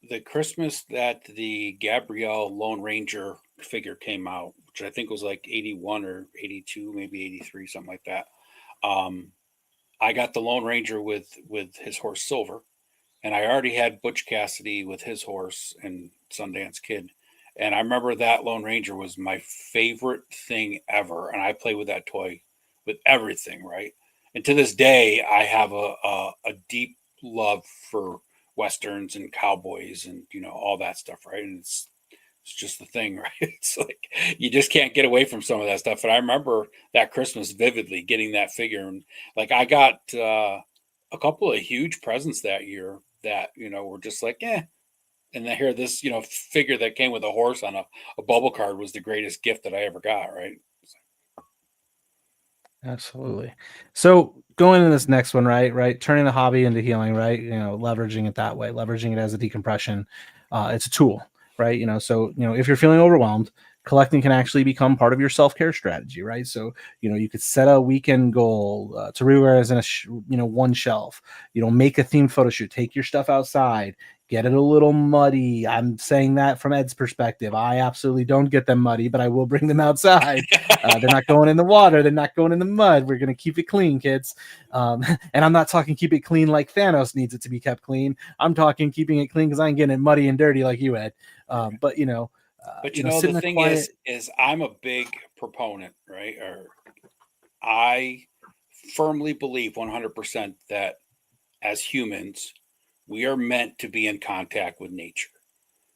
the Christmas that the Gabrielle Lone Ranger figure came out, which I think was like 81 or 82, maybe 83, something like that. Um, I got the Lone Ranger with his horse Silver, and I already had Butch Cassidy with his horse and Sundance Kid. And I remember that Lone Ranger was my favorite thing ever, and I play with that toy with everything, right? And to this day, I have a deep love for westerns and cowboys and all that stuff, right? And it's just the thing, right? It's like you just can't get away from some of that stuff. And I remember that Christmas vividly, getting that figure, and like I got a couple of huge presents that year that were just like, eh. And I hear this, figure that came with a horse on a bubble card was the greatest gift that I ever got, right? Absolutely. So going into this next one, right, turning the hobby into healing, right, leveraging it that way, leveraging it as a decompression. It's a tool, right? So if you're feeling overwhelmed, collecting can actually become part of your self-care strategy, right? So you could set a weekend goal to reorganize in one shelf. Make a themed photo shoot, take your stuff outside, get it a little muddy. I'm saying that from Ed's perspective. I absolutely don't get them muddy, but I will bring them outside. They're not going in the water. They're not going in the mud. We're going to keep it clean, kids. And I'm not talking keep it clean like Thanos needs it to be kept clean. I'm talking keeping it clean because I ain't getting it muddy and dirty like you, Ed. But But sit the in a thing quiet. is I'm a big proponent, right? Or I firmly believe 100% that as humans, we are meant to be in contact with nature.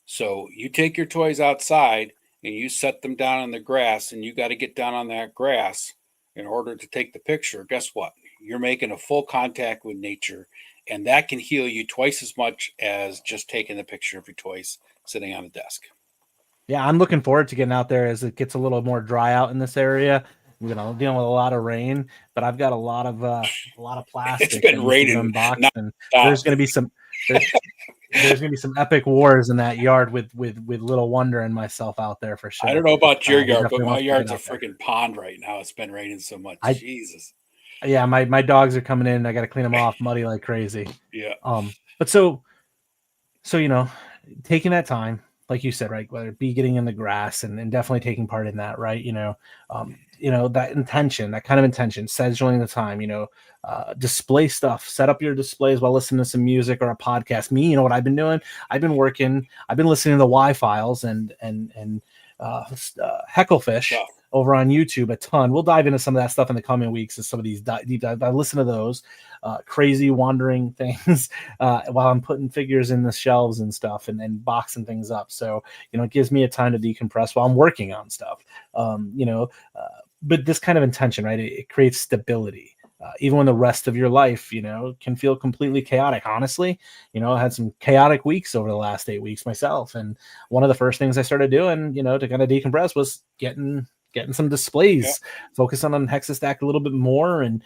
So you take your toys outside and you set them down in the grass, and you got to get down on that grass in order to take the picture. Guess what? You're making a full contact with nature, and that can heal you twice as much as just taking the picture of your toys sitting on a desk. Yeah, I'm looking forward to getting out there as it gets a little more dry out in this area. Dealing with a lot of rain, but I've got a lot of It's plastic that been needs to be raining unboxed, and there's nonstop. going to be some. There, there's gonna be some epic wars in that yard with Little Wonder and myself out there for sure. I don't know about your He yard, but definitely my wants to get yard's a out there. freaking pond right now. It's been raining so much. I Jesus. Yeah, my dogs are coming in. I got to clean them off, muddy like crazy. Yeah. But so taking that time, like you said, right, whether it be getting in the grass and definitely taking part in that, right, that intention, that kind of intention, scheduling the time, display stuff, set up your displays while listening to some music or a podcast. Me, you know what I've been doing? I've been listening to the Y Files and Hecklefish Stuff. over on YouTube a ton. We'll dive into some of that stuff in the coming weeks as some of these deep dive. I listen to those crazy wandering things while I'm putting figures in the shelves and stuff and boxing things up. So, it gives me a time to decompress while I'm working on stuff. But this kind of intention, right? It creates stability. Even when the rest of your life, can feel completely chaotic. Honestly, I had some chaotic weeks over the last 8 weeks myself. And one of the first things I started doing, to kind of decompress was getting some displays, focusing on Hexastack a little bit more and,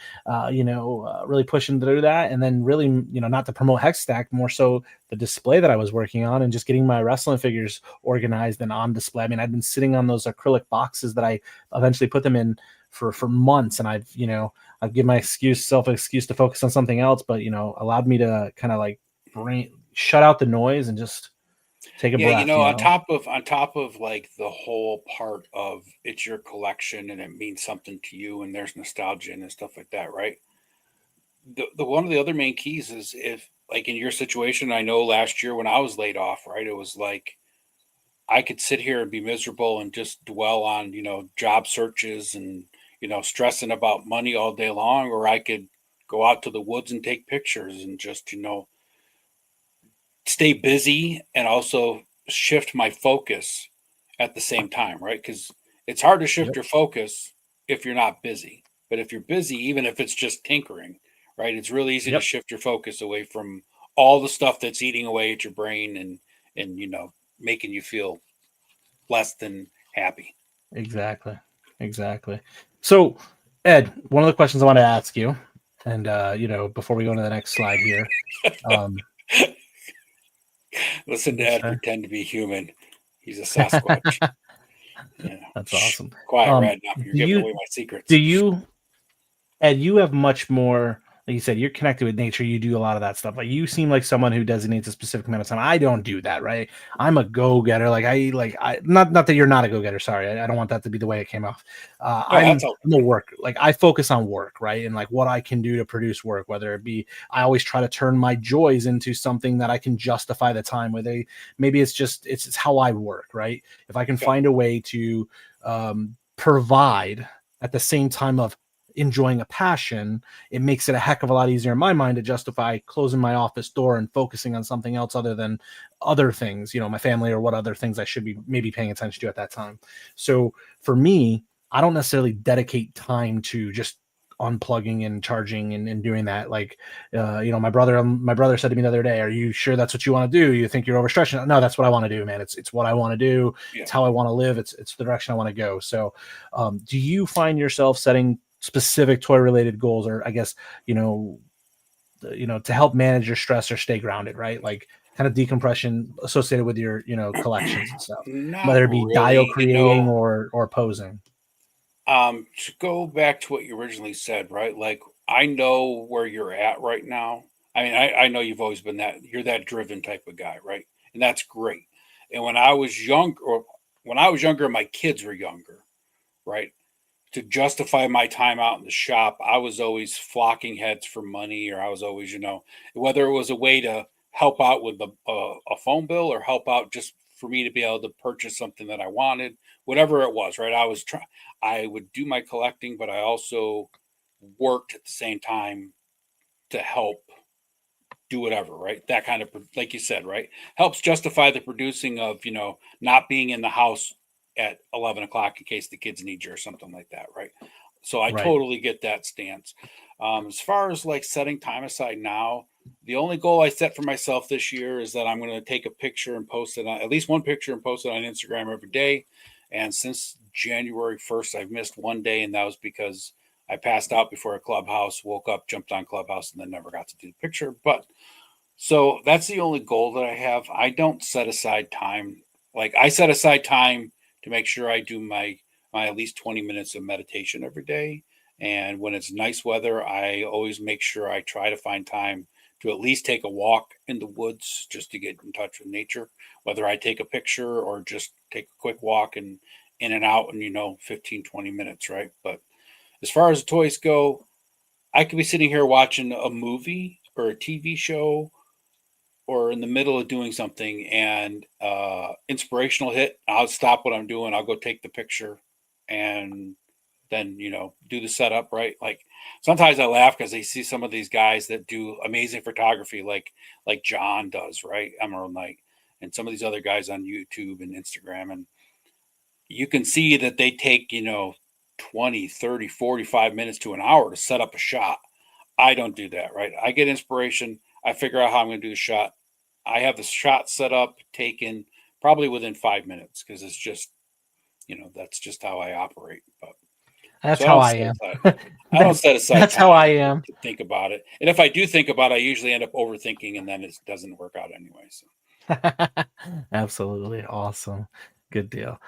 really pushing through that. And then really, not to promote Hexastack, more so the display that I was working on and just getting my wrestling figures organized and on display. I mean, I've been sitting on those acrylic boxes that I eventually put them in for months. And I've given my self excuse to focus on something else, but, allowed me to kind of like shut out the noise and just take a breath. On top of like the whole part of it's your collection and it means something to you and there's nostalgia and stuff like that, right? The one of the other main keys is if like in your situation, I know last year when I was laid off, right, it was like I could sit here and be miserable and just dwell on, job searches and, stressing about money all day long, or I could go out to the woods and take pictures and just, stay busy and also shift my focus at the same time, right? Because it's hard to shift your focus if you're not busy. But if you're busy, even if it's just tinkering, right, it's really easy to shift your focus away from all the stuff that's eating away at your brain and making you feel less than happy. Exactly. So, Ed, one of the questions I want to ask you, and before we go into the next slide here, listen to Ed pretend to be human. He's a Sasquatch. Yeah, that's awesome. Quiet, Red. You're giving away my secrets. Ed, you have much more, like you said, you're connected with nature. You do a lot of that stuff. Like you seem like someone who designates a specific amount of time. I don't do that, right? I'm a go-getter. Not that you're not a go-getter. Sorry. I don't want that to be the way it came off. I'm a work. Like I focus on work, right? And like what I can do to produce work, whether it be, I always try to turn my joys into something that I can justify the time with. Maybe it's how I work, right? If I can find a way to provide at the same time of enjoying a passion, it makes it a heck of a lot easier in my mind to justify closing my office door and focusing on something else other than other things, my family or what other things I should be maybe paying attention to at that time. So for me, I don't necessarily dedicate time to just unplugging and charging and doing that. Like, my brother said to me the other day, "Are you sure that's what you want to do? You think you're overstretching?" No, that's what I want to do, man. It's what I want to do. It's how I want to live. It's the direction I want to go. So, do you find yourself setting specific toy related goals, or I guess, to help manage your stress or stay grounded, right? Like kind of decompression associated with your, collections and stuff, whether it be really, dial creating or posing. To go back to what you originally said, right? Like I know where you're at right now. I mean, I know you've always been you're that driven type of guy, right? And that's great. And when I was younger, my kids were younger, right? To justify my time out in the shop, I was always flocking heads for money, or I was always, whether it was a way to help out with a phone bill or help out just for me to be able to purchase something that I wanted, whatever it was, right? I would do my collecting, but I also worked at the same time to help do whatever, right? That kind of, like you said, right? Helps justify the producing of, not being in the house at 11 o'clock in case the kids need you or something like that, right? So I totally get that stance. As far as like setting time aside now, the only goal I set for myself this year is that I'm going to take a picture and post it on, at least one picture, and post it on Instagram every day. And since January 1st, I've missed one day, and that was because I passed out before a Clubhouse, woke up, jumped on Clubhouse, and then never got to do the picture. But So that's the only goal that I have. I don't set aside time. Like I set aside time to make sure I do my at least 20 minutes of meditation every day. And when it's nice weather, I always make sure I try to find time to at least take a walk in the woods just to get in touch with nature, whether I take a picture or just take a quick walk and in and out in, 15, 20 minutes, right? But as far as toys go, I could be sitting here watching a movie or a TV show or in the middle of doing something and inspirational hit, I'll stop what I'm doing. I'll go take the picture and then, do the setup, right? Like sometimes I laugh because I see some of these guys that do amazing photography, like John does, right? Emerald Knight and some of these other guys on YouTube and Instagram. And you can see that they take, 20, 30, 45 minutes to an hour to set up a shot. I don't do that, right? I get inspiration. I figure out how I'm going to do the shot. I have the shot set up, taken probably within 5 minutes because it's just, that's just how I operate. But That's so how I am. I don't set aside That's how I time am. to think about it. And if I do think about it, I usually end up overthinking and then it doesn't work out anyway. So Absolutely awesome. Good deal.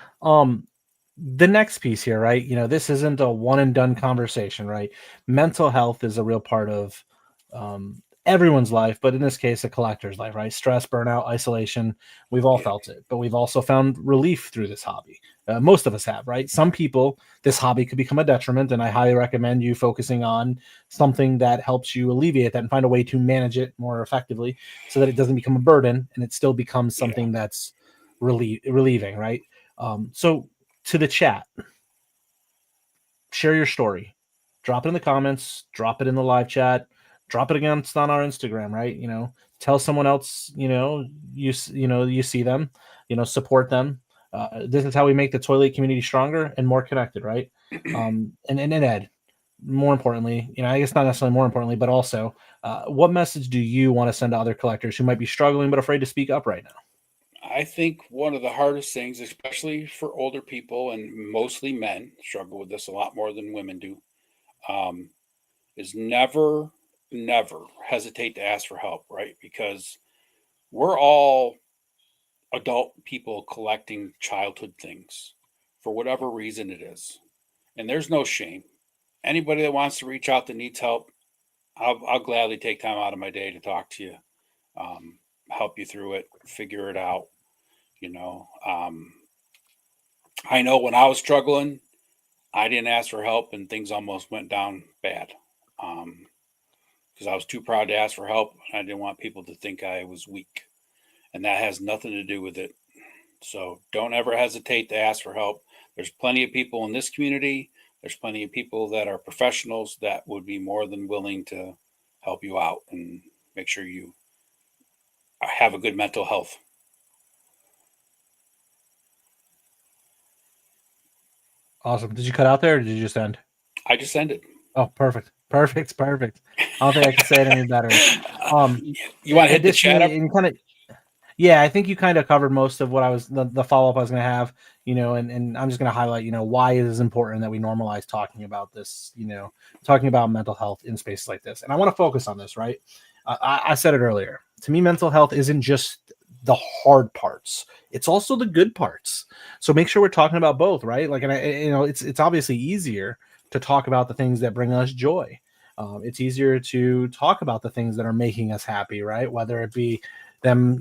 The next piece here, right? This isn't a one and done conversation, right? Mental health is a real part of everyone's life, but in this case, a collector's life, right? Stress, burnout, isolation. We've all felt it, but we've also found relief through this hobby. Most of us have, right? Some people, this hobby could become a detriment, and I highly recommend you focusing on something that helps you alleviate that and find a way to manage it more effectively so that it doesn't become a burden and it still becomes something that's relieving, right? So to the chat, share your story, drop it in the comments, drop it in the live chat, drop it against on our Instagram, right? Tell someone else, you see them, support them. This is how we make the ToyLeet community stronger and more connected, right? And Ed, more importantly, I guess not necessarily more importantly, but also, what message do you want to send to other collectors who might be struggling but afraid to speak up right now? I think one of the hardest things, especially for older people and mostly men, struggle with this a lot more than women do, um, is never, never hesitate to ask for help, right? Because we're all adult people collecting childhood things for whatever reason it is. And there's no shame. Anybody that wants to reach out that needs help, I'll gladly take time out of my day to talk to you, help you through it, figure it out. You know, I know when I was struggling, I didn't ask for help and things almost went down bad because I was too proud to ask for help. And I didn't want people to think I was weak. And that has nothing to do with it. So don't ever hesitate to ask for help. There's plenty of people in this community. There's plenty of people that are professionals that would be more than willing to help you out and make sure you have a good mental health. Awesome. Did you cut out there or did you just end? I just ended. Oh, perfect. I don't think I can say it any better. You want to hit the chat up? Yeah, I think you kind of covered most of what I was the follow-up I was going to have, and I'm just going to highlight, why it is important that we normalize talking about this, talking about mental health in spaces like this. And I want to focus on this, right? I said it earlier. To me, mental health isn't just the hard parts. It's also the good parts. So make sure we're talking about both, right? Like, and it's obviously easier to talk about the things that bring us joy. It's easier to talk about the things that are making us happy, right? Whether it be them,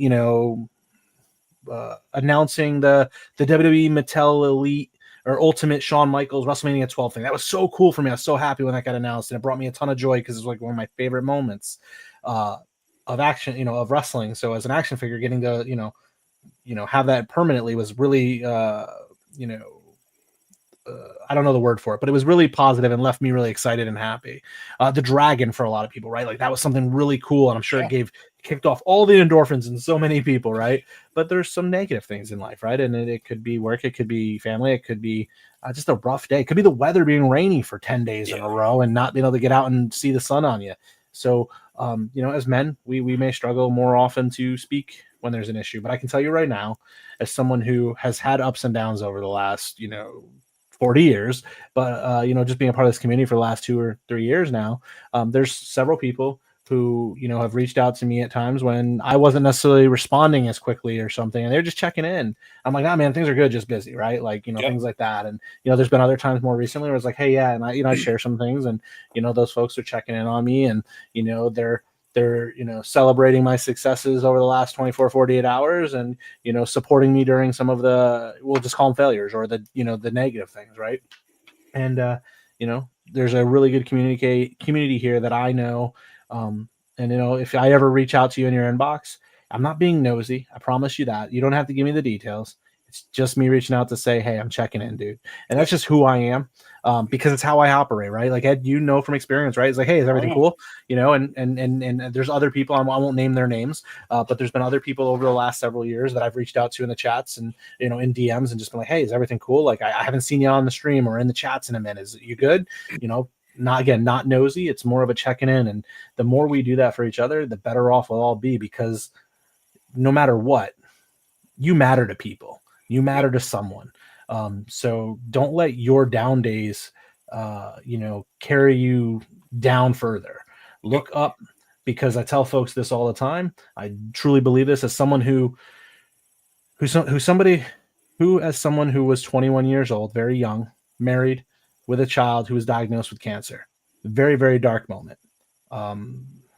announcing the WWE Mattel Elite or Ultimate Shawn Michaels WrestleMania 12 thing. That was so cool for me. I was so happy when that got announced, and it brought me a ton of joy because it was like one of my favorite moments of action, of wrestling. So as an action figure, getting to, have that permanently was really, I don't know the word for it, but it was really positive and left me really excited and happy. The dragon for a lot of people, right? Like that was something really cool. And I'm sure it kicked off all the endorphins in so many people, right? But there's some negative things in life, right? And it could be work, it could be family, it could be just a rough day. It could be the weather being rainy for 10 days in a row and not being able to get out and see the sun on you. So, as men, we may struggle more often to speak when there's an issue. But I can tell you right now, as someone who has had ups and downs over the last, 40 years, but just being a part of this community for the last 2 or 3 years now, there's several people who, have reached out to me at times when I wasn't necessarily responding as quickly or something, and they're just checking in. I'm like, nah, man, things are good, just busy, right? Like, Yep. things like that. And, there's been other times more recently where it's like, hey, yeah. And I share some things, and, those folks are checking in on me, and, they're celebrating my successes over the last 24, 48 hours, and, supporting me during some of the, we'll just call them failures, or the, the negative things. Right. And, there's a really good community here that I know. And if I ever reach out to you in your inbox, I'm not being nosy. I promise you that. You don't have to give me the details. It's just me reaching out to say, hey, I'm checking in, dude. And that's just who I am, because it's how I operate, right? Like, Ed, from experience, right? It's like, hey, is everything cool? And there's other people, I won't name their names, but there's been other people over the last several years that I've reached out to in the chats and, in DMs, and just been like, hey, is everything cool? Like, I haven't seen you on the stream or in the chats in a minute. Is you good? Not nosy. It's more of a checking in. And the more we do that for each other, the better off we'll all be, because no matter what, you matter to people. You matter to someone. So don't let your down days, carry you down further. Look up, because I tell folks this all the time. I truly believe this as someone who was 21 years old, very young, married, with a child who was diagnosed with cancer. Very, very dark moment.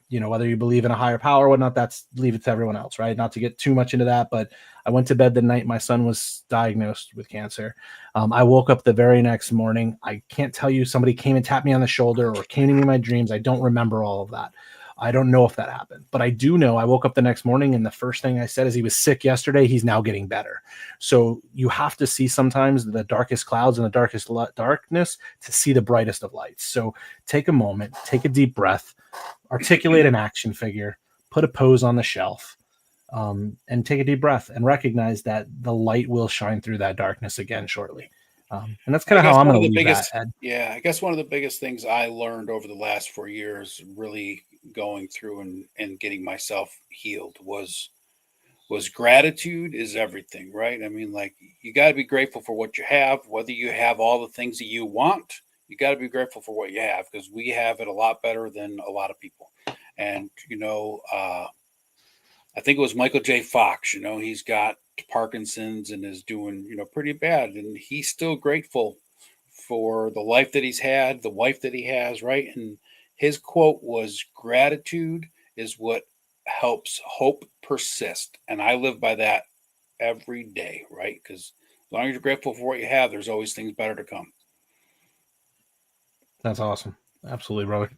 Whether you believe in a higher power or whatnot, leave it to everyone else, right? Not to get too much into that, but I went to bed the night my son was diagnosed with cancer. I woke up the very next morning. I can't tell you, somebody came and tapped me on the shoulder or came to me in my dreams. I don't remember all of that. I don't know if that happened, but I do know I woke up the next morning, and the first thing I said is, he was sick yesterday. He's now getting better. So you have to see sometimes the darkest clouds and the darkest darkness to see the brightest of lights. So take a moment, take a deep breath, articulate an action figure, put a pose on the shelf, and take a deep breath and recognize that the light will shine through that darkness again shortly. And that's kind of how I'm going to leave that, Ed. Yeah, I guess one of the biggest things I learned over the last 4 years, really going through and getting myself healed, was gratitude is everything, right? I mean, like, you got to be grateful for what you have, whether you have all the things that you want. You got to be grateful for what you have, because we have it a lot better than a lot of people. And, I think it was Michael J. Fox, he's got Parkinson's and is doing, pretty bad. And he's still grateful for the life that he's had, the wife that he has, right? And his quote was, gratitude is what helps hope persist. And I live by that every day, right? Because as long as you're grateful for what you have, there's always things better to come. That's awesome. Absolutely, brother.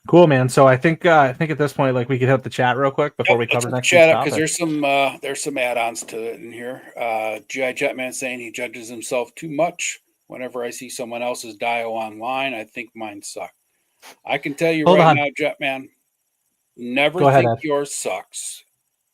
Cool, man. So I think at this point, like, we could hit the chat real quick before we cover next week's topic. Because there's some add-ons to it in here. G.I. Jetman saying he judges himself too much. Whenever I see someone else's dio online, I think mine suck. I can tell you now, Jetman, never think yours sucks,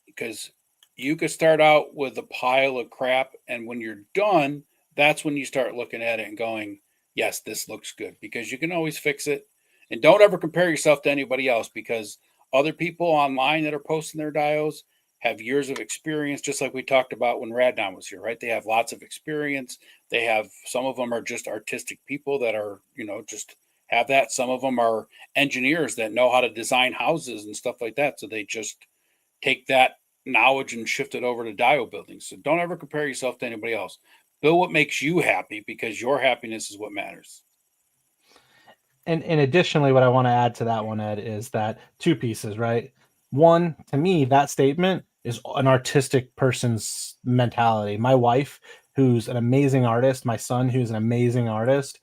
because you could start out with a pile of crap, and when you're done, that's when you start looking at it and going, yes, this looks good, because you can always fix it. And don't ever compare yourself to anybody else, because other people online that are posting their dios have years of experience, just like we talked about when Radnon was here, right? They have lots of experience. They have, some of them are just artistic people that are, just have that. Some of them are engineers that know how to design houses and stuff like that. So they just take that knowledge and shift it over to dio building. So don't ever compare yourself to anybody else. Build what makes you happy, because your happiness is what matters. And additionally, what I want to add to that one, Ed, is that two pieces, right? One, to me, that statement is an artistic person's mentality. My wife, who's an amazing artist, my son, who's an amazing artist,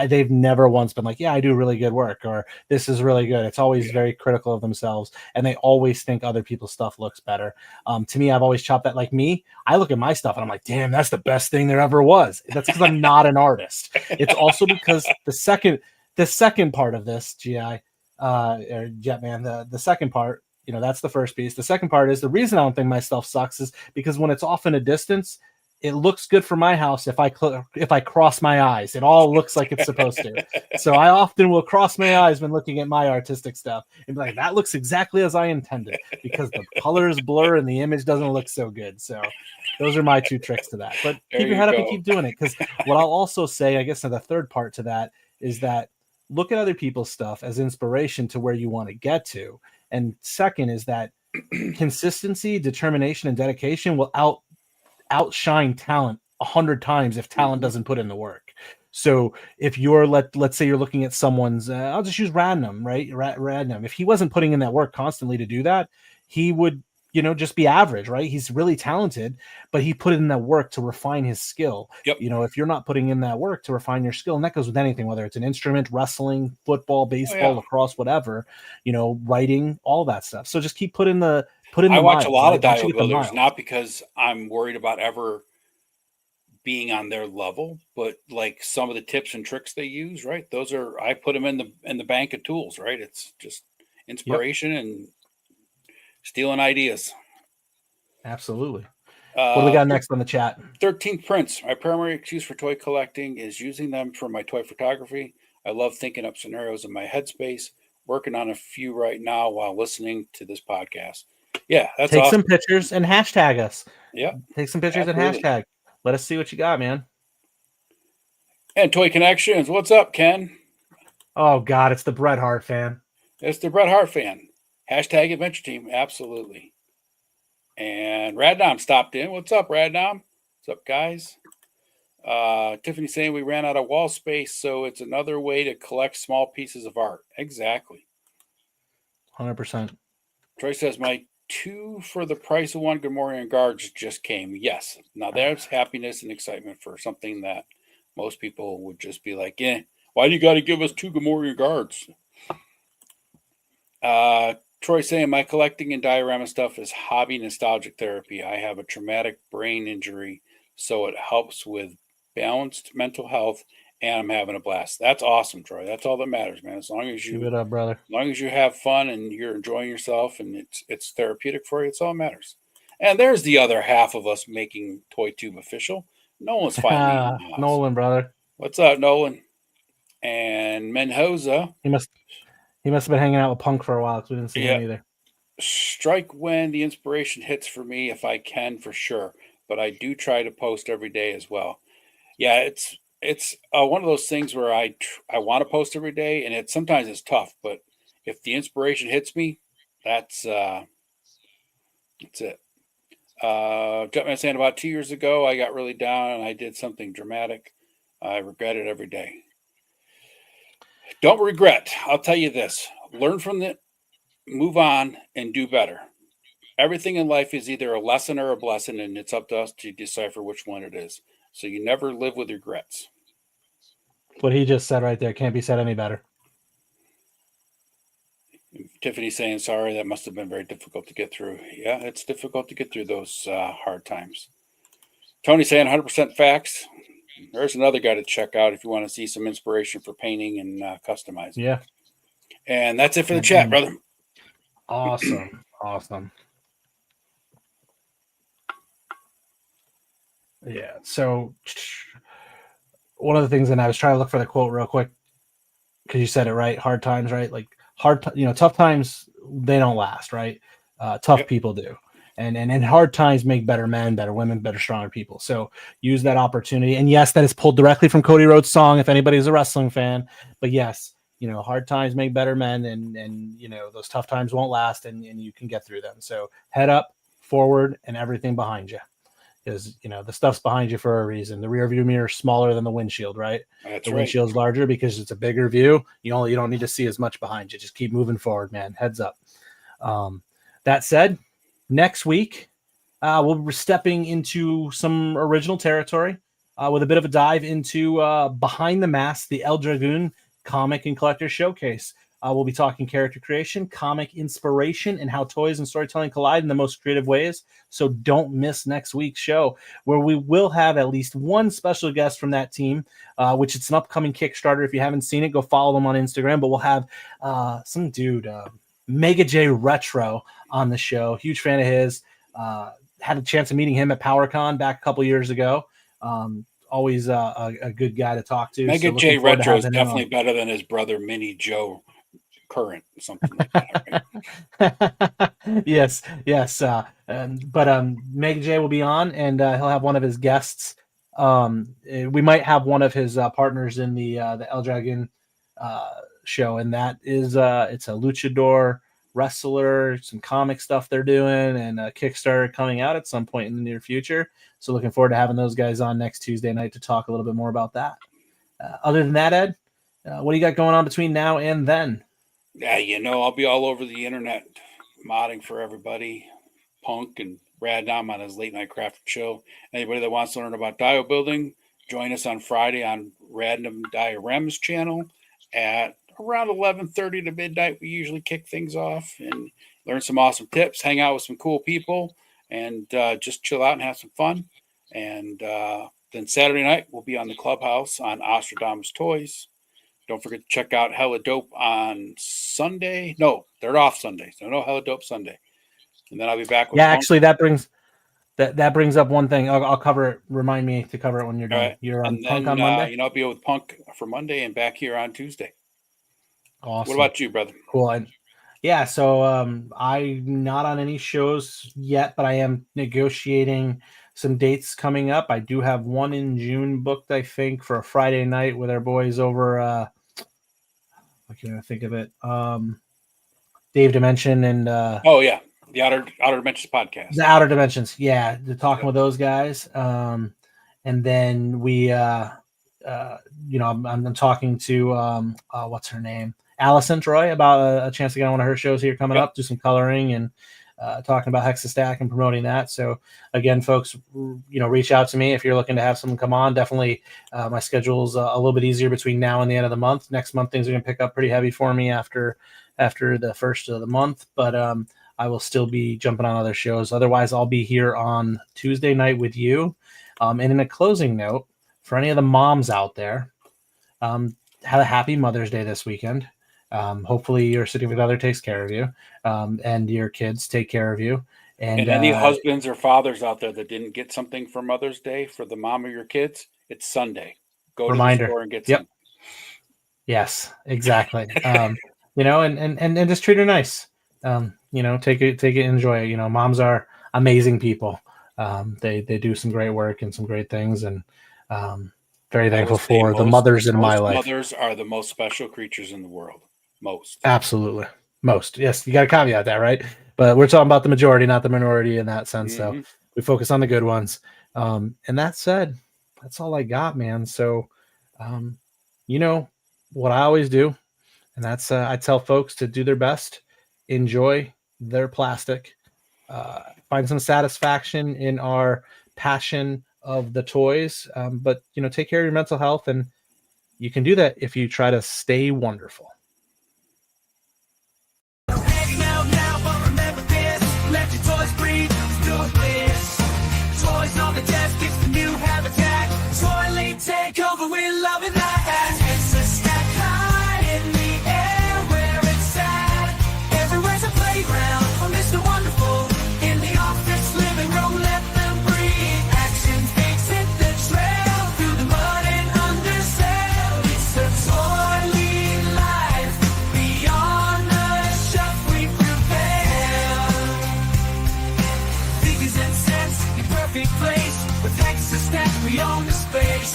they've never once been like, yeah, I do really good work, or this is really good. It's always very critical of themselves, and they always think other people's stuff looks better. To me, I've always chopped that. Like me, I look at my stuff and I'm like, damn, that's the best thing there ever was. That's because I'm not an artist. It's also because the second part of this, GI, or Jetman, the second part, that's the first piece. The second part is, the reason I don't think my stuff sucks is because when it's off in a distance, it looks good for my house. If I cross my eyes, it all looks like it's supposed to. So I often will cross my eyes when looking at my artistic stuff and be like, that looks exactly as I intended, because the colors blur and the image doesn't look so good. So those are my two tricks to that. But keep your head up and keep doing it. Because what I'll also say, I guess, the third part to that is that look at other people's stuff as inspiration to where you want to get to. And second is that consistency, determination, and dedication will outshine talent 100 times if talent doesn't put in the work. So if you're let's say you're looking at someone's, I'll just use random, right? Random. If he wasn't putting in that work constantly to do that, he would, just be average, right? He's really talented, but he put in that work to refine his skill. Yep. If you're not putting in that work to refine your skill, and that goes with anything, whether it's an instrument, wrestling, football, baseball, lacrosse, whatever, writing, all that stuff. So just keep putting the I watch miles, a lot right? of Once dial you get the builders, miles. not because I'm worried about ever being on their level, but like some of the tips and tricks they use, right? I put them in the bank of tools, right? It's just inspiration and stealing ideas. Absolutely. What do we got next on the chat? 13 prints. My primary excuse for toy collecting is using them for my toy photography. I love thinking up scenarios in my headspace. Working on a few right now while listening to this podcast. Yeah, that's Take awesome. some pictures and hashtag us. Yeah, take some pictures absolutely. and hashtag. Let us see what you got, man. And Toy Connections. What's up, Ken? Oh God, it's the Bret Hart fan. It's the Bret Hart fan. Hashtag Adventure Team. Absolutely. And Radnom stopped in. What's up, Radnom? What's up, guys? Tiffany saying we ran out of wall space, so it's another way to collect small pieces of art. Exactly. 100%. Troy says my 2 for the price of 1 Gamorrean guards just came. Yes. Now there's happiness and excitement for something that most people would just be like, why do you got to give us 2 Gamorrean guards? Troy saying my collecting and diorama stuff is hobby nostalgic therapy. I have a traumatic brain injury, so it helps with balanced mental health, and I'm having a blast. That's awesome, Troy. That's all that matters, man. As long as Keep it up, brother. As long as you have fun and you're enjoying yourself and it's therapeutic for you, it's all that matters. And there's the other half of us making ToyTube official. Nolan's finally in the house. Nolan, brother. What's up, Nolan? And Menhoza. He must have been hanging out with Punk for a while because we didn't see him either. Strike when the inspiration hits for me if I can, for sure. But I do try to post every day as well. Yeah, it's one of those things where I want to post every day, and sometimes it's tough. But if the inspiration hits me, that's it. Jumpman saying about 2 years ago, I got really down and I did something dramatic. I regret it every day. Don't regret. I'll tell you this: learn from it, move on, and do better. Everything in life is either a lesson or a blessing, and it's up to us to decipher which one it is. So you never live with regrets. What he just said right there can't be said any better. Tiffany saying, sorry, that must have been very difficult to get through. Yeah, it's difficult to get through those hard times. Tony saying 100% facts. There's another guy to check out if you want to see some inspiration for painting and customizing. Yeah. And that's it for the chat, brother. Awesome. Awesome. Yeah. So one of the things, and I was trying to look for the quote real quick because you said it right. Hard times, right? Like tough times, they don't last, right? Tough people do. And hard times make better men, better women, better, stronger people. So use that opportunity. And yes, that is pulled directly from Cody Rhodes' song, if anybody's a wrestling fan. But yes, hard times make better men, and those tough times won't last, and you can get through them. So head up, forward, and everything behind you. Because the stuff's behind you for a reason. The rear view mirror is smaller than the windshield, right? That's the right. windshield's larger because it's a bigger view. You don't need to see as much behind you. Just keep moving forward, man. Heads up. That said, next week we'll be stepping into some original territory with a bit of a dive into Behind the Mask, the El Dragoon Comic and Collector Showcase. We'll be talking character creation, comic inspiration, and how toys and storytelling collide in the most creative ways. So don't miss next week's show, where we will have at least one special guest from that team, which it's an upcoming Kickstarter. If you haven't seen it, go follow them on Instagram. But we'll have some dude, Mega J Retro, on the show. Huge fan of his. Had a chance of meeting him at PowerCon back a couple years ago. Always a good guy to talk to. Mega J Retro is definitely better than his brother Mini Joe Current, something like that. Right? yes. But Mega J will be on, and he'll have one of his guests. We might have one of his partners in the El Dragon show, and that is it's a luchador wrestler, some comic stuff they're doing, and a Kickstarter coming out at some point in the near future. So looking forward to having those guys on next Tuesday night to talk a little bit more about that. Other than that, Ed, what do you got going on between now and then? Yeah, I'll be all over the internet modding for everybody. Punk and Radnom on his late night crafted show. Anybody that wants to learn about dial building, join us on Friday on Random Dioramas channel at around 11:30 to midnight. We usually kick things off and learn some awesome tips, hang out with some cool people, and just chill out and have some fun. And then Saturday night, we'll be on the Clubhouse on Ostradamus Toys. Don't forget to check out Hella Dope on Sunday. No, they're off Sunday, so no Hella Dope Sunday. And then I'll be back with Punk. Actually, that brings up one thing. I'll cover it. Remind me to cover it when you're done. Right. You're on and Punk then, on Monday? I'll be with Punk for Monday and back here on Tuesday. Awesome. What about you, brother? Cool. Yeah, so I'm not on any shows yet, but I am negotiating some dates coming up. I do have one in June booked, I think, for a Friday night with our boys over. I can't think of it. Dave Dimension and the Outer Dimensions podcast. The Outer Dimensions, yeah, talking with those guys. And then we, I'm talking to what's her name, Allison Troy, about a chance to get on one of her shows here coming up, do some coloring and talking about Hexastack and promoting that. So again, folks, reach out to me if you're looking to have someone come on. Definitely, my schedule's a little bit easier between now and the end of the month. Next month, things are going to pick up pretty heavy for me after the first of the month, but I will still be jumping on other shows. Otherwise, I'll be here on Tuesday night with you. And in a closing note, for any of the moms out there, have a happy Mother's Day this weekend. Hopefully your significant other takes care of you, and your kids take care of you. And any husbands or fathers out there that didn't get something for Mother's Day for the mom of your kids, it's Sunday. Go reminder. To the store and get some. Yes, exactly. And just treat her nice. Take it, enjoy it. Moms are amazing people. They do some great work and some great things, and very thankful for the mothers in my life. Mothers are the most special creatures in the world. Most. Absolutely. Most. Yes, you got to caveat that, right? But we're talking about the majority, not the minority in that sense. So we focus on the good ones. And that said, that's all I got, man. So, what I always do, and that's I tell folks to do their best, enjoy their plastic, find some satisfaction in our passion of the toys, but take care of your mental health, and you can do that if you try to stay wonderful. Toys on the desk, it's the new habitat. ToyLeet Takeover, we're loving that. It's a stack high in the air where it's at. Everywhere's a playground for Mr. Wonderful. In the office, living room, let them breathe. Action fix it, the trail through the mud and undersell. It's a ToyLeet life beyond the shelf we prepare. Figures and cents, the perfect place with Hexastack, we own the space.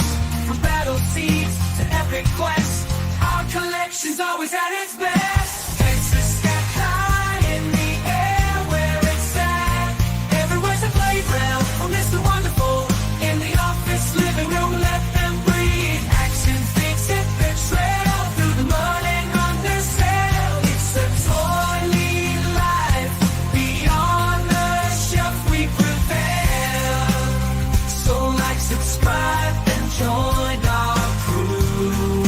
From battle seeds to epic quests, our collection's always at its best. Hexastack high in the air where it's at. Everywhere's a playground for Mr. Wonderful. In the office, living room, let them breathe. Action fix it, the trail through the mud and undersell. It's a ToyLeet life beyond the shelf we prepare. So like, subscribe, and join our crew.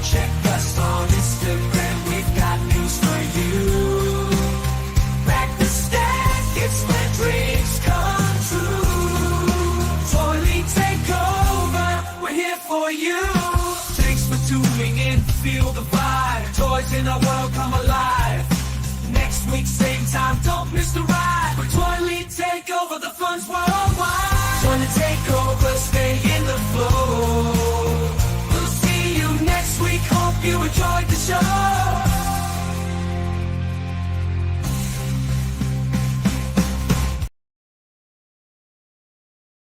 Check us on Instagram, we've got news for you. Back the stack, it's where dreams come true. ToyLeet Takeover, we're here for you. Thanks for tuning in, feel the vibe. Toys in our world come alive. Next week, same time, don't miss the ride. For ToyLeet Takeover, the fun's worldwide. Join the takeover, stay in the flow. We'll see you next week, hope you enjoyed the show.